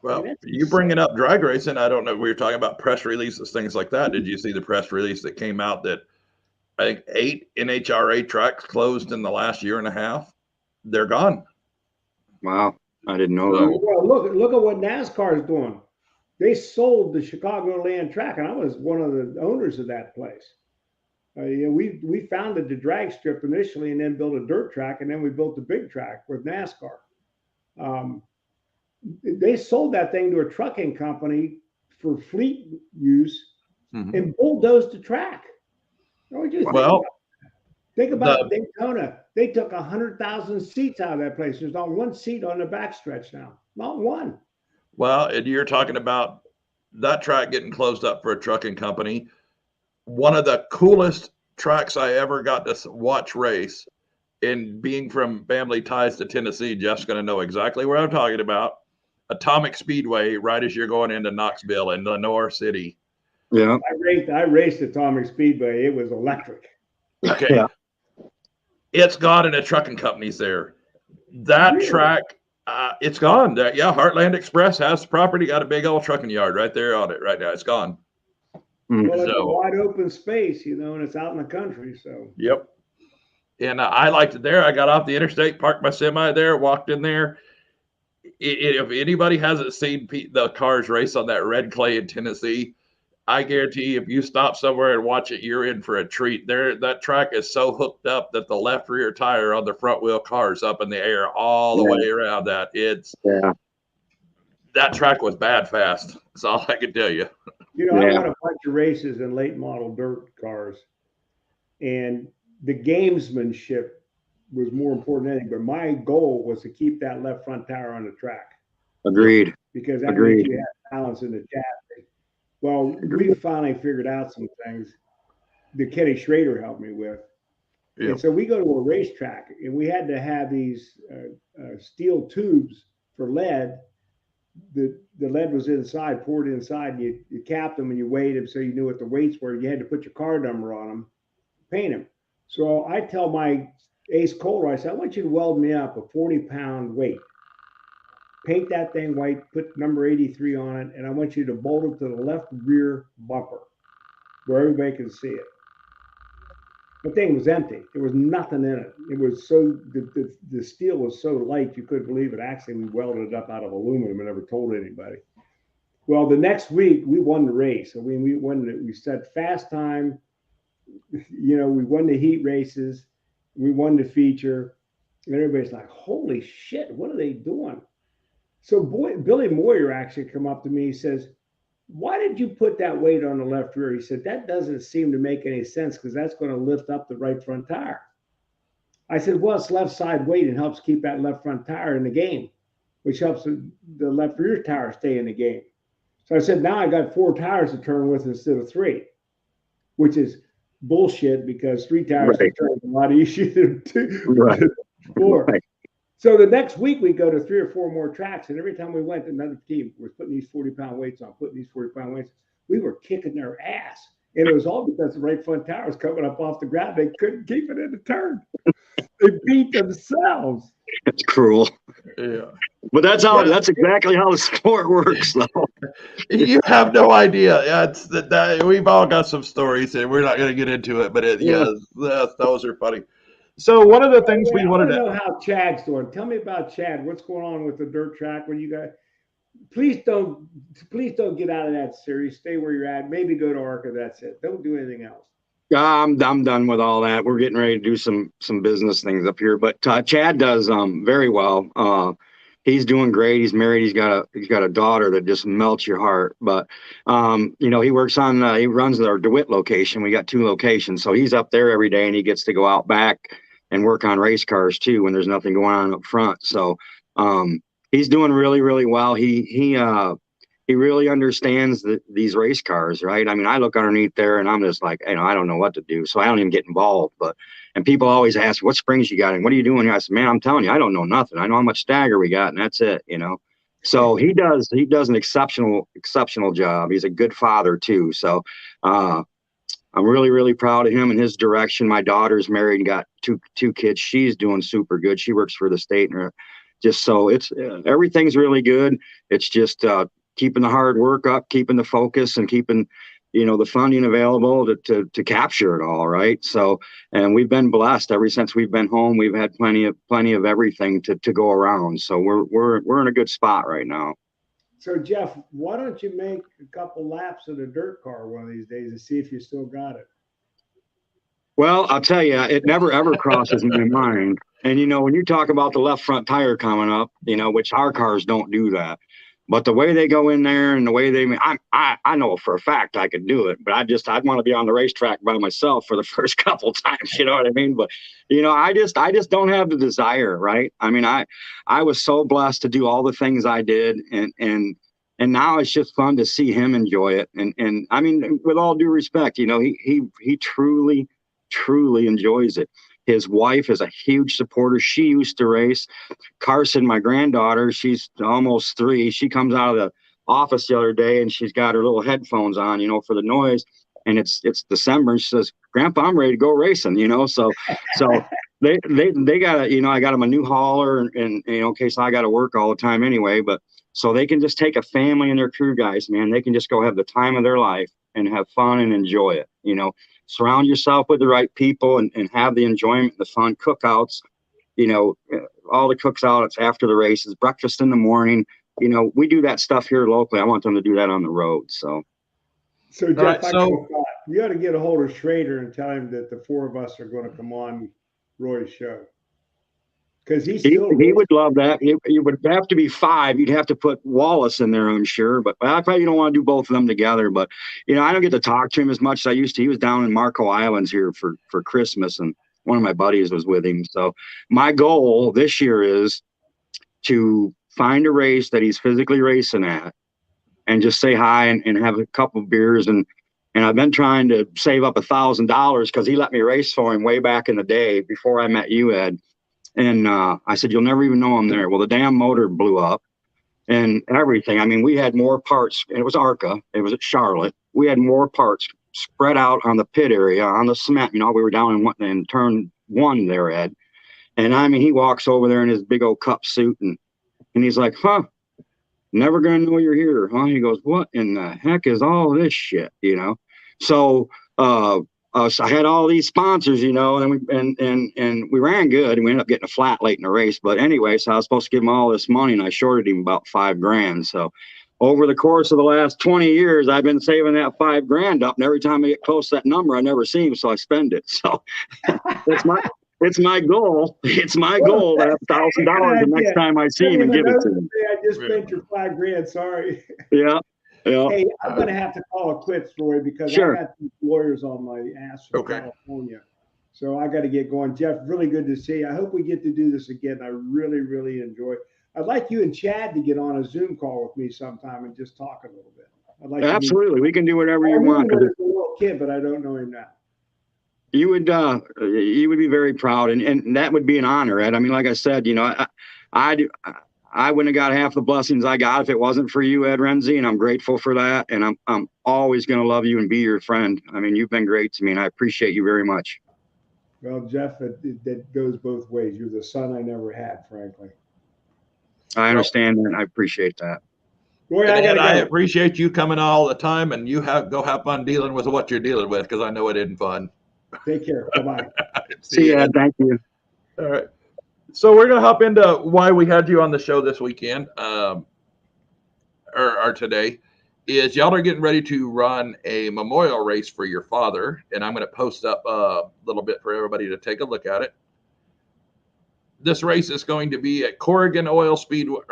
Well, you bringing up drag racing, I don't know. We were talking about press releases, things like that. Did you see the press release that came out that I think 8 NHRA tracks closed in the last year and a half? They're gone. Wow. I didn't know that. Well, look at what NASCAR is doing. They sold the Chicagoland track, and I was one of the owners of that place. We founded the drag strip initially and then built a dirt track, and then we built the big track with NASCAR. They sold that thing to a trucking company for fleet use and bulldozed the track. Think about Daytona. They took 100,000 seats out of that place. There's not one seat on the backstretch now. Not one. Well, and you're talking about that track getting closed up for a trucking company. One of the coolest tracks I ever got to watch race, and being from family ties to Tennessee, Jeff's going to know exactly where I'm talking about. Atomic Speedway, right as you're going into Knoxville in Lenore City. Yeah. I raced Atomic Speedway. It was electric. Okay. Yeah. It's gone, and a trucking company's there. That track, it's gone. Heartland Express has the property, got a big old trucking yard right there on it right now. It's gone. Well, it's a wide open space, and it's out in the country. So. Yep. And I liked it there. I got off the interstate, parked my semi there, walked in there. If anybody hasn't seen the cars race on that red clay in Tennessee, I guarantee you, if you stop somewhere and watch it, you're in for a treat. That track is so hooked up that the left rear tire on the front wheel car is up in the air all the way around that. That track was bad fast. That's all I can tell you. I won a bunch of races in late model dirt cars, and the gamesmanship was more important than anything. But my goal was to keep that left front tire on the track. Agreed. Because that means you have balance in the chassis. Well, we finally figured out some things. that Kenny Schrader helped me with. Yeah. And so we go to a racetrack, and we had to have these steel tubes for lead. The lead was inside, poured inside, and you capped them and you weighed them so you knew what the weights were. You had to put your car number on them, paint them. So I tell my ace Kohler, I said, I want you to weld me up a 40-pound weight. Paint that thing white, put number 83 on it, and I want you to bolt it to the left rear bumper where everybody can see it. The thing was empty. There was nothing in it. It was so, the steel was so light you couldn't believe it. Actually, we welded it up out of aluminum and never told anybody. Well, the next week we won the race. I mean, we set fast time. We won the heat races. We won the feature. And everybody's like, holy shit, what are they doing? So Billy Moyer actually come up to me. He says, why did you put that weight on the left rear? He said, that doesn't seem to make any sense because that's going to lift up the right front tire. I said, well, it's left side weight and helps keep that left front tire in the game, which helps the left rear tire stay in the game. So I said, now I got 4 tires to turn with instead of 3, which is bullshit because 3 tires to turn is a lot easier than 4. Right. So the next week we go to 3 or 4 more tracks, and every time we went, another team was putting these 40-pound weights on, we were kicking their ass. And it was all because the right front tire was coming up off the ground. They couldn't keep it in the turn. They beat themselves. It's cruel. Yeah. But that's exactly how the sport works, though. You have no idea. Yeah, it's that we've all got some stories, and we're not going to get into it. But those are funny. So one of the things we wanted to know how Chad's doing. Tell me about Chad. What's going on with the dirt track? When you guys, please don't get out of that series. Stay where you're at. Maybe go to ARCA. That's it. Don't do anything else. I'm done with all that. We're getting ready to do some business things up here. But Chad does very well. He's doing great. He's married. He's got a daughter that just melts your heart. But he works on he runs our DeWitt location. We got 2 locations, so he's up there every day, and he gets to go out back and work on race cars too when there's nothing going on up front. So he's doing really, really well. He really understands these race cars, right? I mean, I look underneath there and I'm just like, I don't know what to do. So I don't even get involved. And people always ask, what springs you got and what are you doing? I said, man, I'm telling you, I don't know nothing. I know how much stagger we got and that's it, So he does an exceptional job. He's a good father too. So I'm really, really proud of him and his direction. My daughter's married and got two kids. She's doing super good. She works for the state, and just so it's everything's really good. It's just keeping the hard work up, keeping the focus, and keeping the funding available to capture it all, right? So, and we've been blessed ever since we've been home. We've had plenty of everything to go around. So we're in a good spot right now. So Jeff, why don't you make a couple laps of the dirt car one of these days and see if you still got it? Well, I'll tell you, it never ever crosses my mind. And when you talk about the left front tire coming up, which our cars don't do that, but the way they go in there and the way I know for a fact I could do it, but I'd want to be on the racetrack by myself for the first couple times, you know what I mean? But I just don't have the desire, right? I mean, I was so blessed to do all the things I did, and now it's just fun to see him enjoy it. And I mean, with all due respect, he truly enjoys it. His wife is a huge supporter. She used to race. Carson, my granddaughter, she's almost 3. She comes out of the office the other day and she's got her little headphones on, for the noise. And it's December. And she says, "Grandpa, I'm ready to go racing." So they got I got them a new hauler, and in case I got to work all the time anyway. But so they can just take a family and their crew guys, man. They can just go have the time of their life and have fun and enjoy it. Surround yourself with the right people and have the enjoyment, the fun cookouts, all the cooks out. It's after the races, breakfast in the morning. We do that stuff here locally. I want them to do that on the road. So Jeff, you got to get a hold of Schrader and tell him that the 4 of us are going to come on Roy's show. Because he would love that. You would have to be 5. You'd have to put Wallace in there, I'm sure. But I probably don't want to do both of them together. But I don't get to talk to him as much as I used to. He was down in Marco Islands here for Christmas, and one of my buddies was with him. So my goal this year is to find a race that he's physically racing at, and just say hi and have a couple of beers and And I've been trying to save up $1,000 because he let me race for him way back in the day before I met you, Ed. And I said, you'll never even know I'm there. Well, the damn motor blew up and everything. I mean, we had more parts. And it was ARCA. It was at Charlotte. We had more parts spread out on the pit area, on the cement. You know, we were down in turn 1 there, Ed. And I mean, he walks over there in his big old cup suit and he's like, huh, never going to know you're here, huh? He goes, what in the heck is all this shit, you know? So, so I had all these sponsors, you know, and we ran good and we ended up getting a flat late in the race. But anyway, so I was supposed to give him all this money and I shorted him about $5,000. So over the course of the last 20 years, I've been saving that $5,000 up. And every time I get close to that number, I never see him. So I spend it. So it's my goal. It's my goal to have $1,000 the next time I see him and give it to him. I just spent your $5,000. Sorry. Yeah. Yeah. Hey, I'm going to have to call it quits, Roy, because Sure. I got these lawyers on my ass from California. So I got to get going. Jeff, really good to see you. I hope we get to do this again. I really, really enjoy it. I'd like you and Chad to get on a Zoom call with me sometime and just talk a little bit. I'd like Absolutely. We can do whatever you want. I'm a little kid, but I don't know him now. You would be very proud, and that would be an honor, Ed. I mean, like I said, you know, I wouldn't have got half the blessings I got if it wasn't for you, Ed Rensi, and I'm grateful for that. And I'm always going to love you and be your friend. I mean, you've been great to me, and I appreciate you very much. Well, Jeff, that goes both ways. You're the son I never had, frankly. I understand and I appreciate that. Roy, I appreciate you coming all the time, and you go have fun dealing with what you're dealing with, because I know it isn't fun. Take care. Bye-bye. See you, Ed. Thank you. All right. So we're going to hop into why we had you on the show this weekend, or today, is y'all are getting ready to run a memorial race for your father, and I'm going to post up a little bit for everybody to take a look at it. This race is going to be at Corrigan Oil Speedway,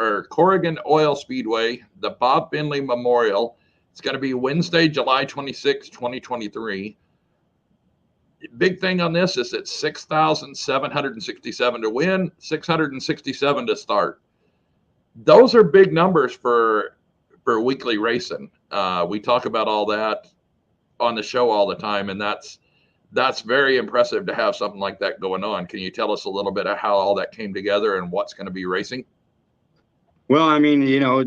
the Bob Finley Memorial. It's going to be Wednesday, July 26, 2023. Big thing on this is it's 6,767 to win, 667 to start. Those are big numbers for weekly racing. We talk about all that on the show all the time, and that's very impressive to have something like that going on. Can you tell us a little bit of how all that came together and what's going to be racing? Well, I mean, you know,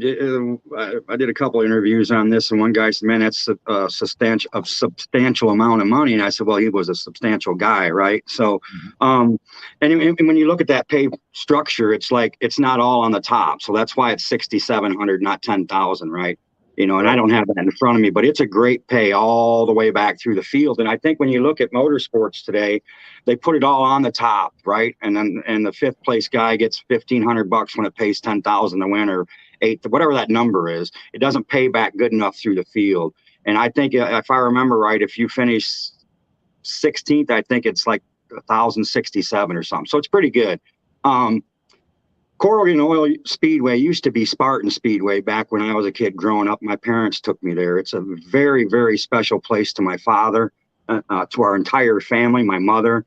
I did a couple of interviews on this, and one guy said, man, that's a substantial amount of money. And I said, well, he was a substantial guy, right? So, and when you look at that pay structure, it's like, it's not all on the top. So that's why it's 6,700, not 10,000, right? You know, and I don't have that in front of me, but it's a great pay all the way back through the field. And I think when you look at motorsports today, they put it all on the top, right? And then the fifth place guy gets $1,500 when it pays 10,000 to win, or eighth, whatever that number is. It doesn't pay back good enough through the field. And I think if I remember right, if you finish 16th, I think it's like 1,067 or something. So it's pretty good. Corrigan Oil Speedway used to be Spartan Speedway back when I was a kid growing up. My parents took me there. It's a very, very special place to my father, to our entire family, my mother.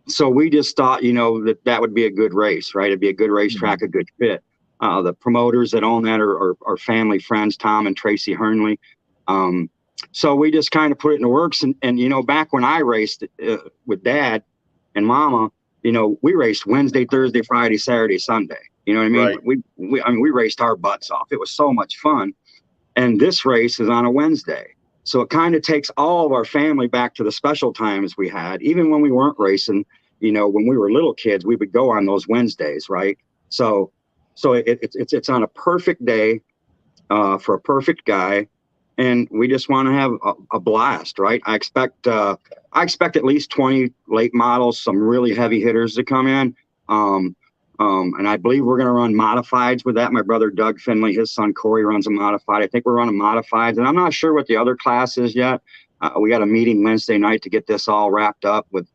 So we just thought, you know, that would be a good race, right? It'd be a good racetrack, a good fit. The promoters that own that are family friends, Tom and Tracy Hernley. So we just kind of put it in the works. And you know, back when I raced with Dad and Mama, you know, we raced Wednesday, Thursday, Friday, Saturday, Sunday. You know what I mean? Right. We raced our butts off. It was so much fun. And this race is on a Wednesday. So it kind of takes all of our family back to the special times we had. Even when we weren't racing, you know, when we were little kids, we would go on those Wednesdays, right? So it's on a perfect day for a perfect guy. And we just want to have a blast, right? I expect at least 20 late models, some really heavy hitters to come in. And I believe we're going to run modifieds with that. My brother, Doug Finley, his son, Corey, runs a modified. I think we're running modifieds, and I'm not sure what the other class is yet. We got a meeting Wednesday night to get this all wrapped up with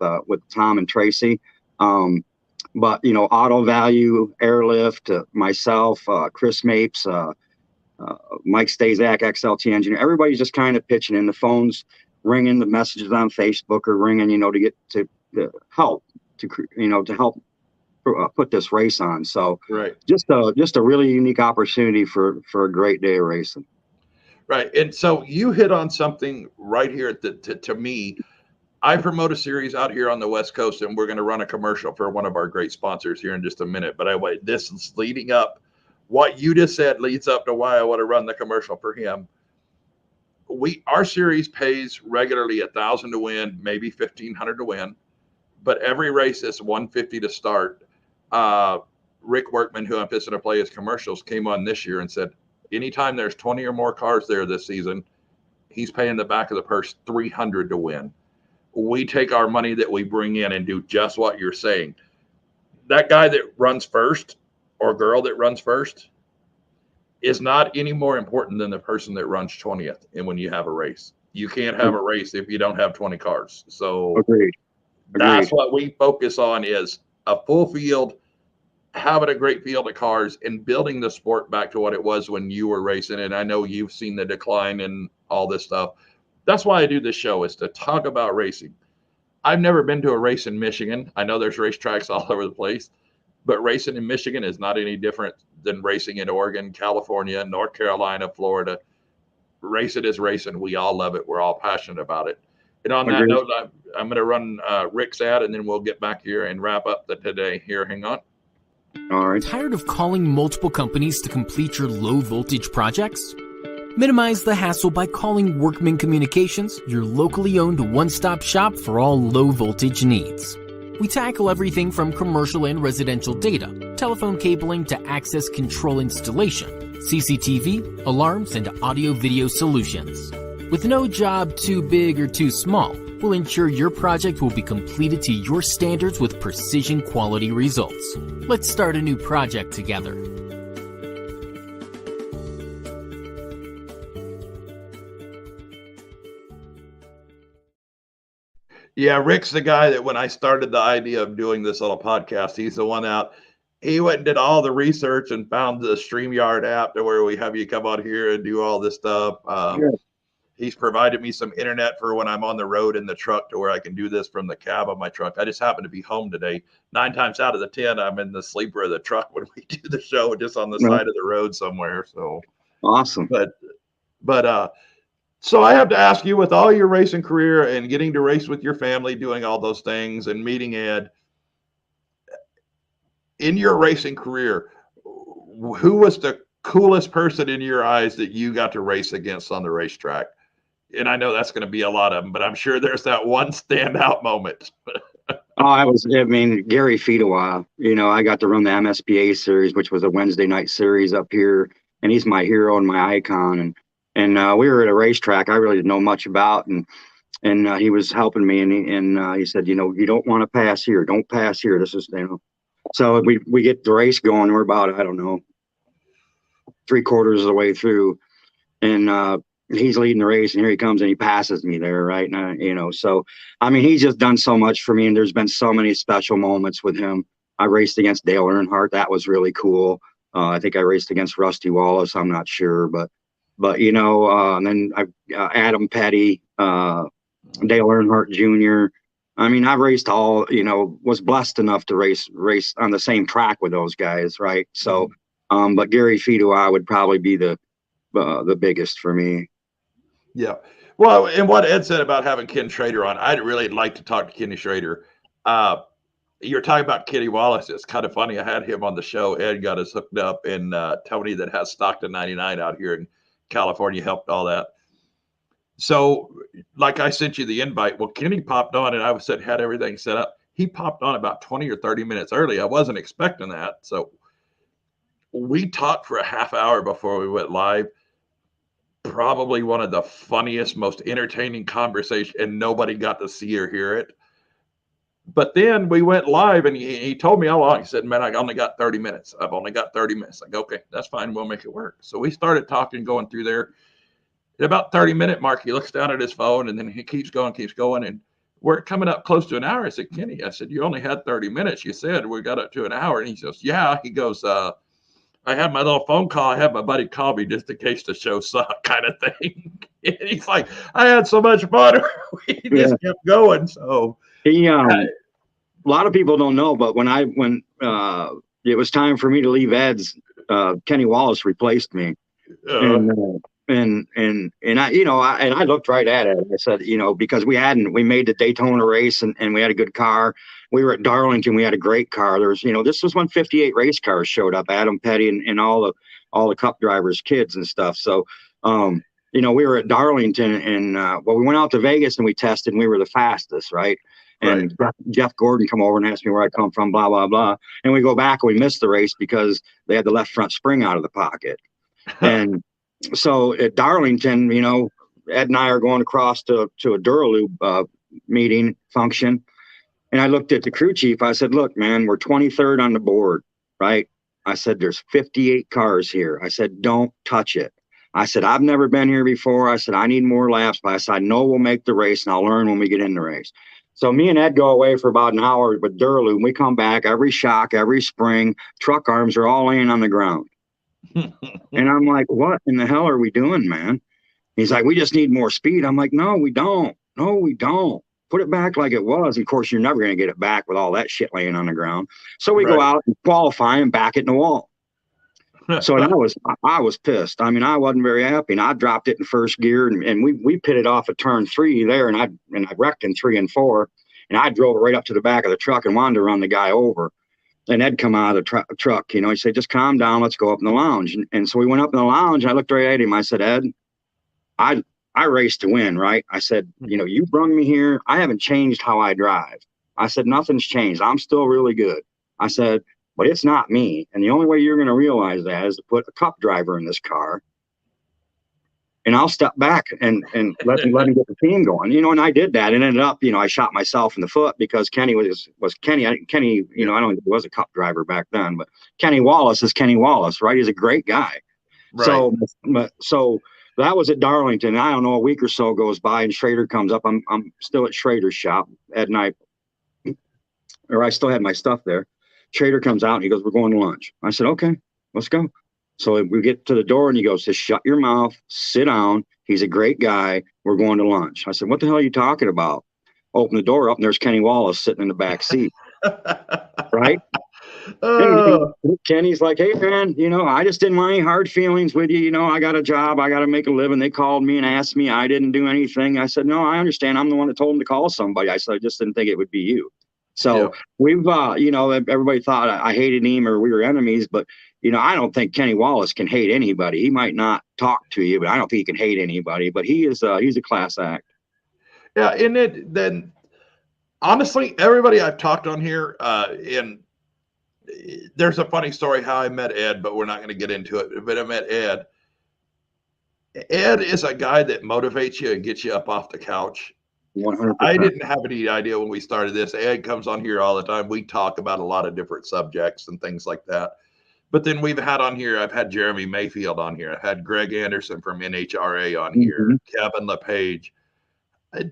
Tom and Tracy. But, you know, Auto Value, Airlift, myself, Chris Mapes, Mike Stazak, XLT engineer, everybody's just kind of pitching in. The phones ringing, the messages on Facebook are ringing, you know, to get to help put this race on. So right. Just a really unique opportunity for a great day of racing. Right. And so you hit on something right here to me. I promote a series out here on the West Coast, and we're going to run a commercial for one of our great sponsors here in just a minute. But this is leading up. What you just said leads up to why I want to run the commercial for him. Our series pays regularly 1,000 to win, maybe 1,500 to win, but every race is 150 to start. Rick Workman, who I'm fixing to play his commercials, came on this year and said, anytime there's 20 or more cars there this season, he's paying the back of the purse 300 to win. We take our money that we bring in and do just what you're saying. That guy that runs first or girl that runs first is not any more important than the person that runs 20th. And when you have a race, you can't have a race if you don't have 20 cars. So Agreed. That's what we focus on, is a full field, having a great field of cars, and building the sport back to what it was when you were racing. And I know you've seen the decline and all this stuff. That's why I do this show, is to talk about racing. I've never been to a race in Michigan. I know there's racetracks all over the place, but racing in Michigan is not any different than racing in Oregon, California, North Carolina, Florida. Racing is racing. We all love it. We're all passionate about it. And on that note, I'm going to run Rick's ad, and then we'll get back here and wrap up the today. Here, hang on. All right. Tired of calling multiple companies to complete your low voltage projects? Minimize the hassle by calling Workman Communications, your locally owned one-stop shop for all low voltage needs. We tackle everything from commercial and residential data, telephone cabling to access control installation, CCTV, alarms, and audio-video solutions. With no job too big or too small, we'll ensure your project will be completed to your standards with precision quality results. Let's start a new project together. Yeah, Rick's the guy that when I started the idea of doing this little podcast, he's the one out. He went and did all the research and found the StreamYard app to where we have you come out here and do all this stuff. He's provided me some internet for when I'm on the road in the truck to where I can do this from the cab of my truck. I just happen to be home today. 9 times out of the 10, I'm in the sleeper of the truck when we do the show, just on the side of the road somewhere. So awesome. But so I have to ask you, with all your racing career and getting to race with your family, doing all those things and meeting Ed, in your racing career, who was the coolest person in your eyes that you got to race against on the racetrack? And I know that's going to be a lot of them, but I'm sure there's that one standout moment. Gary Fedewa. I got to run the MSPA series, which was a Wednesday night series up here, and he's my hero and my icon. And we were at a racetrack I really didn't know much about, and he was helping me, and he said, you don't want to pass here. Don't pass here. This is, So we get the race going. We're about, I don't know, 3/4 of the way through, and he's leading the race, and here he comes, and he passes me there, right? And so he's just done so much for me, and there's been so many special moments with him. I raced against Dale Earnhardt. That was really cool. I think I raced against Rusty Wallace. I'm not sure, but and then Adam Petty, Dale Earnhardt Jr. I've raced all, was blessed enough to race on the same track with those guys, right? So, but Gary Fedewa would probably be the biggest for me. Yeah. Well, and what Ed said about having Ken Schrader on, I'd really like to talk to Kenny Schrader. You're talking about Kenny Wallace. It's kind of funny. I had him on the show. Ed got us hooked up, and Tony, that has Stockton 99 out here in California, helped all that. So, like I sent you the invite. Well, Kenny popped on, and I had everything set up. He popped on about 20 or 30 minutes early. I wasn't expecting that. So we talked for a half hour before we went live. Probably one of the funniest, most entertaining conversations, and nobody got to see or hear it. But then we went live, and he told me how long. He said, man, I only got 30 minutes. I've only got 30 minutes. Like, okay, that's fine. We'll make it work. So we started talking, going through there. At about 30-minute mark, he looks down at his phone, and then he keeps going. And we're coming up close to an hour. I said, Kenny, you only had 30 minutes. You said we got up to an hour. And he says, yeah. He goes, I had my little phone call. I had my buddy call me just in case the show sucked, kind of thing. And he's like, I had so much fun. We just kept going. So a lot of people don't know, but when it was time for me to leave Ed's, Kenny Wallace replaced me. I looked right at it. I said, because we made the Daytona race and we had a good car. We were at Darlington. We had a great car. This was when 58 race cars showed up, Adam Petty and all the Cup drivers' kids and stuff. So, we were at Darlington and, we went out to Vegas and we tested and we were the fastest. Right. And Jeff Gordon come over and asked me where I come from, blah, blah, blah. And we go back and we missed the race because they had the left front spring out of the pocket. And so at Darlington, Ed and I are going across to a Duralube meeting function. And I looked at the crew chief. I said, look, man, we're 23rd on the board, right? I said, there's 58 cars here. I said, don't touch it. I said, I've never been here before. I said, I need more laps. But I said, I know we'll make the race and I'll learn when we get in the race. So me and Ed go away for about an hour with Duralube. We come back, every shock, every spring, truck arms are all laying on the ground. And I'm like, what in the hell are we doing, man? He's like, we just need more speed. I'm like, no, we don't. No, we don't. Put it back like it was. And of course, you're never going to get it back with all that shit laying on the ground. So we go out and qualify and back it in the wall. So I was pissed. I mean, I wasn't very happy. And I dropped it in first gear and we pitted off at turn 3 there. And I wrecked in 3 and 4. And I drove it right up to the back of the truck and wanted to run the guy over. And Ed come out of the truck, he said, just calm down. Let's go up in the lounge. And so we went up in the lounge. And I looked right at him. I said, Ed, I raced to win, right? I said, you brung me here. I haven't changed how I drive. I said, nothing's changed. I'm still really good. I said, but it's not me. And the only way you're going to realize that is to put a Cup driver in this car. And I'll step back and let him get the team going, and I did that and ended up, I shot myself in the foot because Kenny was Kenny. I don't think he was a Cup driver back then, but Kenny Wallace is Kenny Wallace, right? He's a great guy. Right. So that was at Darlington. I don't know, a week or so goes by and Schrader comes up. I'm still at Schrader's shop at night, or I still had my stuff there. Schrader comes out and he goes, we're going to lunch. I said, okay, let's go. So we get to the door and he goes, just shut your mouth, sit down. He's a great guy. We're going to lunch. I said, what the hell are you talking about? Open the door up and there's Kenny Wallace sitting in the back seat. Right? Kenny's like, hey, man, I just didn't want any hard feelings with you. I got a job. I got to make a living. They called me and asked me. I didn't do anything. I said, no, I understand. I'm the one that told him to call somebody. I said, I just didn't think it would be you. So we've, everybody thought I hated him or we were enemies, but, I don't think Kenny Wallace can hate anybody. He might not talk to you, but I don't think he can hate anybody, but he's a class act. Yeah. And then honestly, everybody I've talked on here, and there's a funny story how I met Ed, but we're not going to get into it. But I met Ed. Ed is a guy that motivates you and gets you up off the couch. 100%. I didn't have any idea when we started this. Ed comes on here all the time. We talk about a lot of different subjects and things like that. But then I've had Jeremy Mayfield on here. I've had Greg Anderson from NHRA on here, Kevin LePage.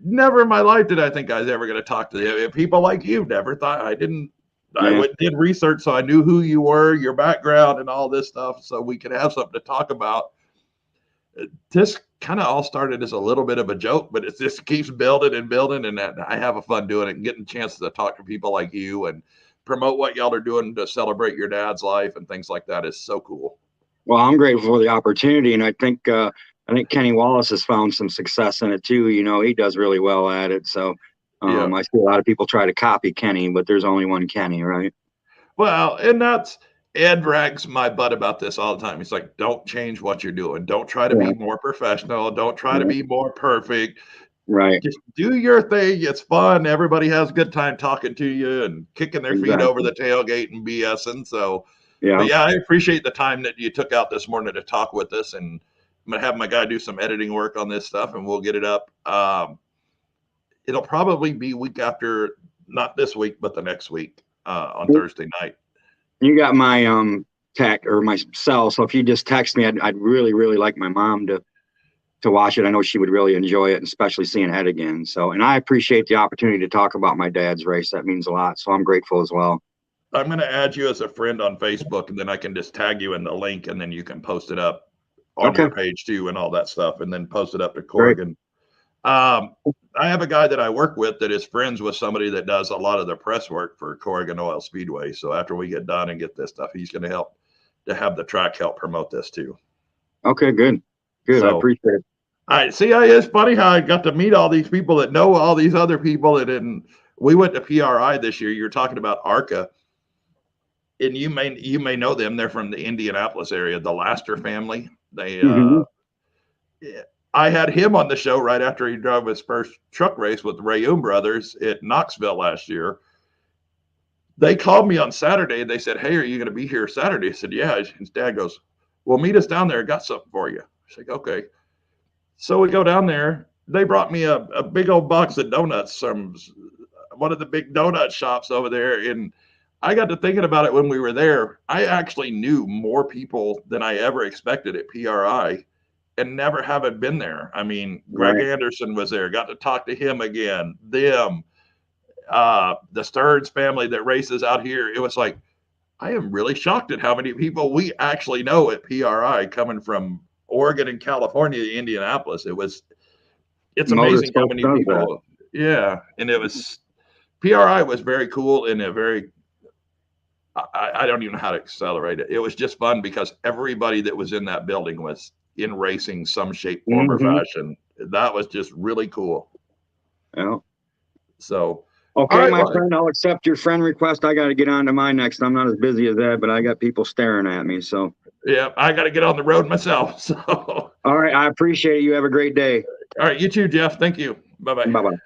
Never in my life did I think I was ever going to talk to them. People like you. Never thought I didn't. I did research, so I knew who you were, your background, and all this stuff, so we could have something to talk about. This kind of all started as a little bit of a joke, but it just keeps building and building, and I have a fun doing it and getting a chance to talk to people like you and promote what y'all are doing to celebrate your dad's life and things like that is so cool. Well, I'm grateful for the opportunity, and I think Kenny Wallace has found some success in it too. He does really well at it. So I see a lot of people try to copy Kenny, but there's only one Kenny, right? Well, and Ed rags my butt about this all the time. He's like, don't change what you're doing. Don't try to be more professional. Don't try to be more perfect. Right. Just do your thing. It's fun. Everybody has a good time talking to you and kicking their feet over the tailgate and BSing. So, I appreciate the time that you took out this morning to talk with us. And I'm going to have my guy do some editing work on this stuff and we'll get it up. It'll probably be week after, not this week, but the next week on Thursday night. You got my tech or my cell. So if you just text me, I'd really, really like my mom to watch it. I know she would really enjoy it, especially seeing Ed again. So, and I appreciate the opportunity to talk about my dad's race. That means a lot. So I'm grateful as well. I'm going to add you as a friend on Facebook, and then I can just tag you in the link, and then you can post it up on your page too and all that stuff, and then post it up to Corrigan. I have a guy that I work with that is friends with somebody that does a lot of the press work for Corrigan Oil Speedway. So after we get done and get this stuff, he's going to help to have the track help promote this too. Okay, good. Good. I So, appreciate it. I see. It's funny how I got to meet all these people that know all these other people. And we went to PRI this year. You're talking about ARCA, and you may know them. They're from the Indianapolis area, the Laster family. They I had him on the show right after he drove his first truck race with the Rayoum brothers at Knoxville last year. They called me on Saturday. They said, "Hey, are you going to be here Saturday?" I said, "Yeah." His dad goes, "Well, meet us down there. I got something for you." I said, "Okay." So we go down there. They brought me a big old box of donuts from one of the big donut shops over there. And I got to thinking about it when we were there. I actually knew more people than I ever expected at PRI and never having been there. I mean, Greg Anderson was there, got to talk to him again, them, the Stearns family that races out here. It was like, I am really shocked at how many people we actually know at PRI coming from Oregon and California to Indianapolis. It's amazing how many people. Yeah. And PRI was very cool and I don't even know how to accelerate it. It was just fun because everybody that was in that building was in racing some shape, form, or fashion. That was just really cool. Yeah. So, okay, right, my friend, I'll accept your friend request. I got to get on to mine next. I'm not as busy as that, but I got people staring at me. So, yeah, I got to get on the road myself. So, all right, I appreciate it. You have a great day. All right, you too, Jeff. Thank you. Bye-bye. Bye-bye.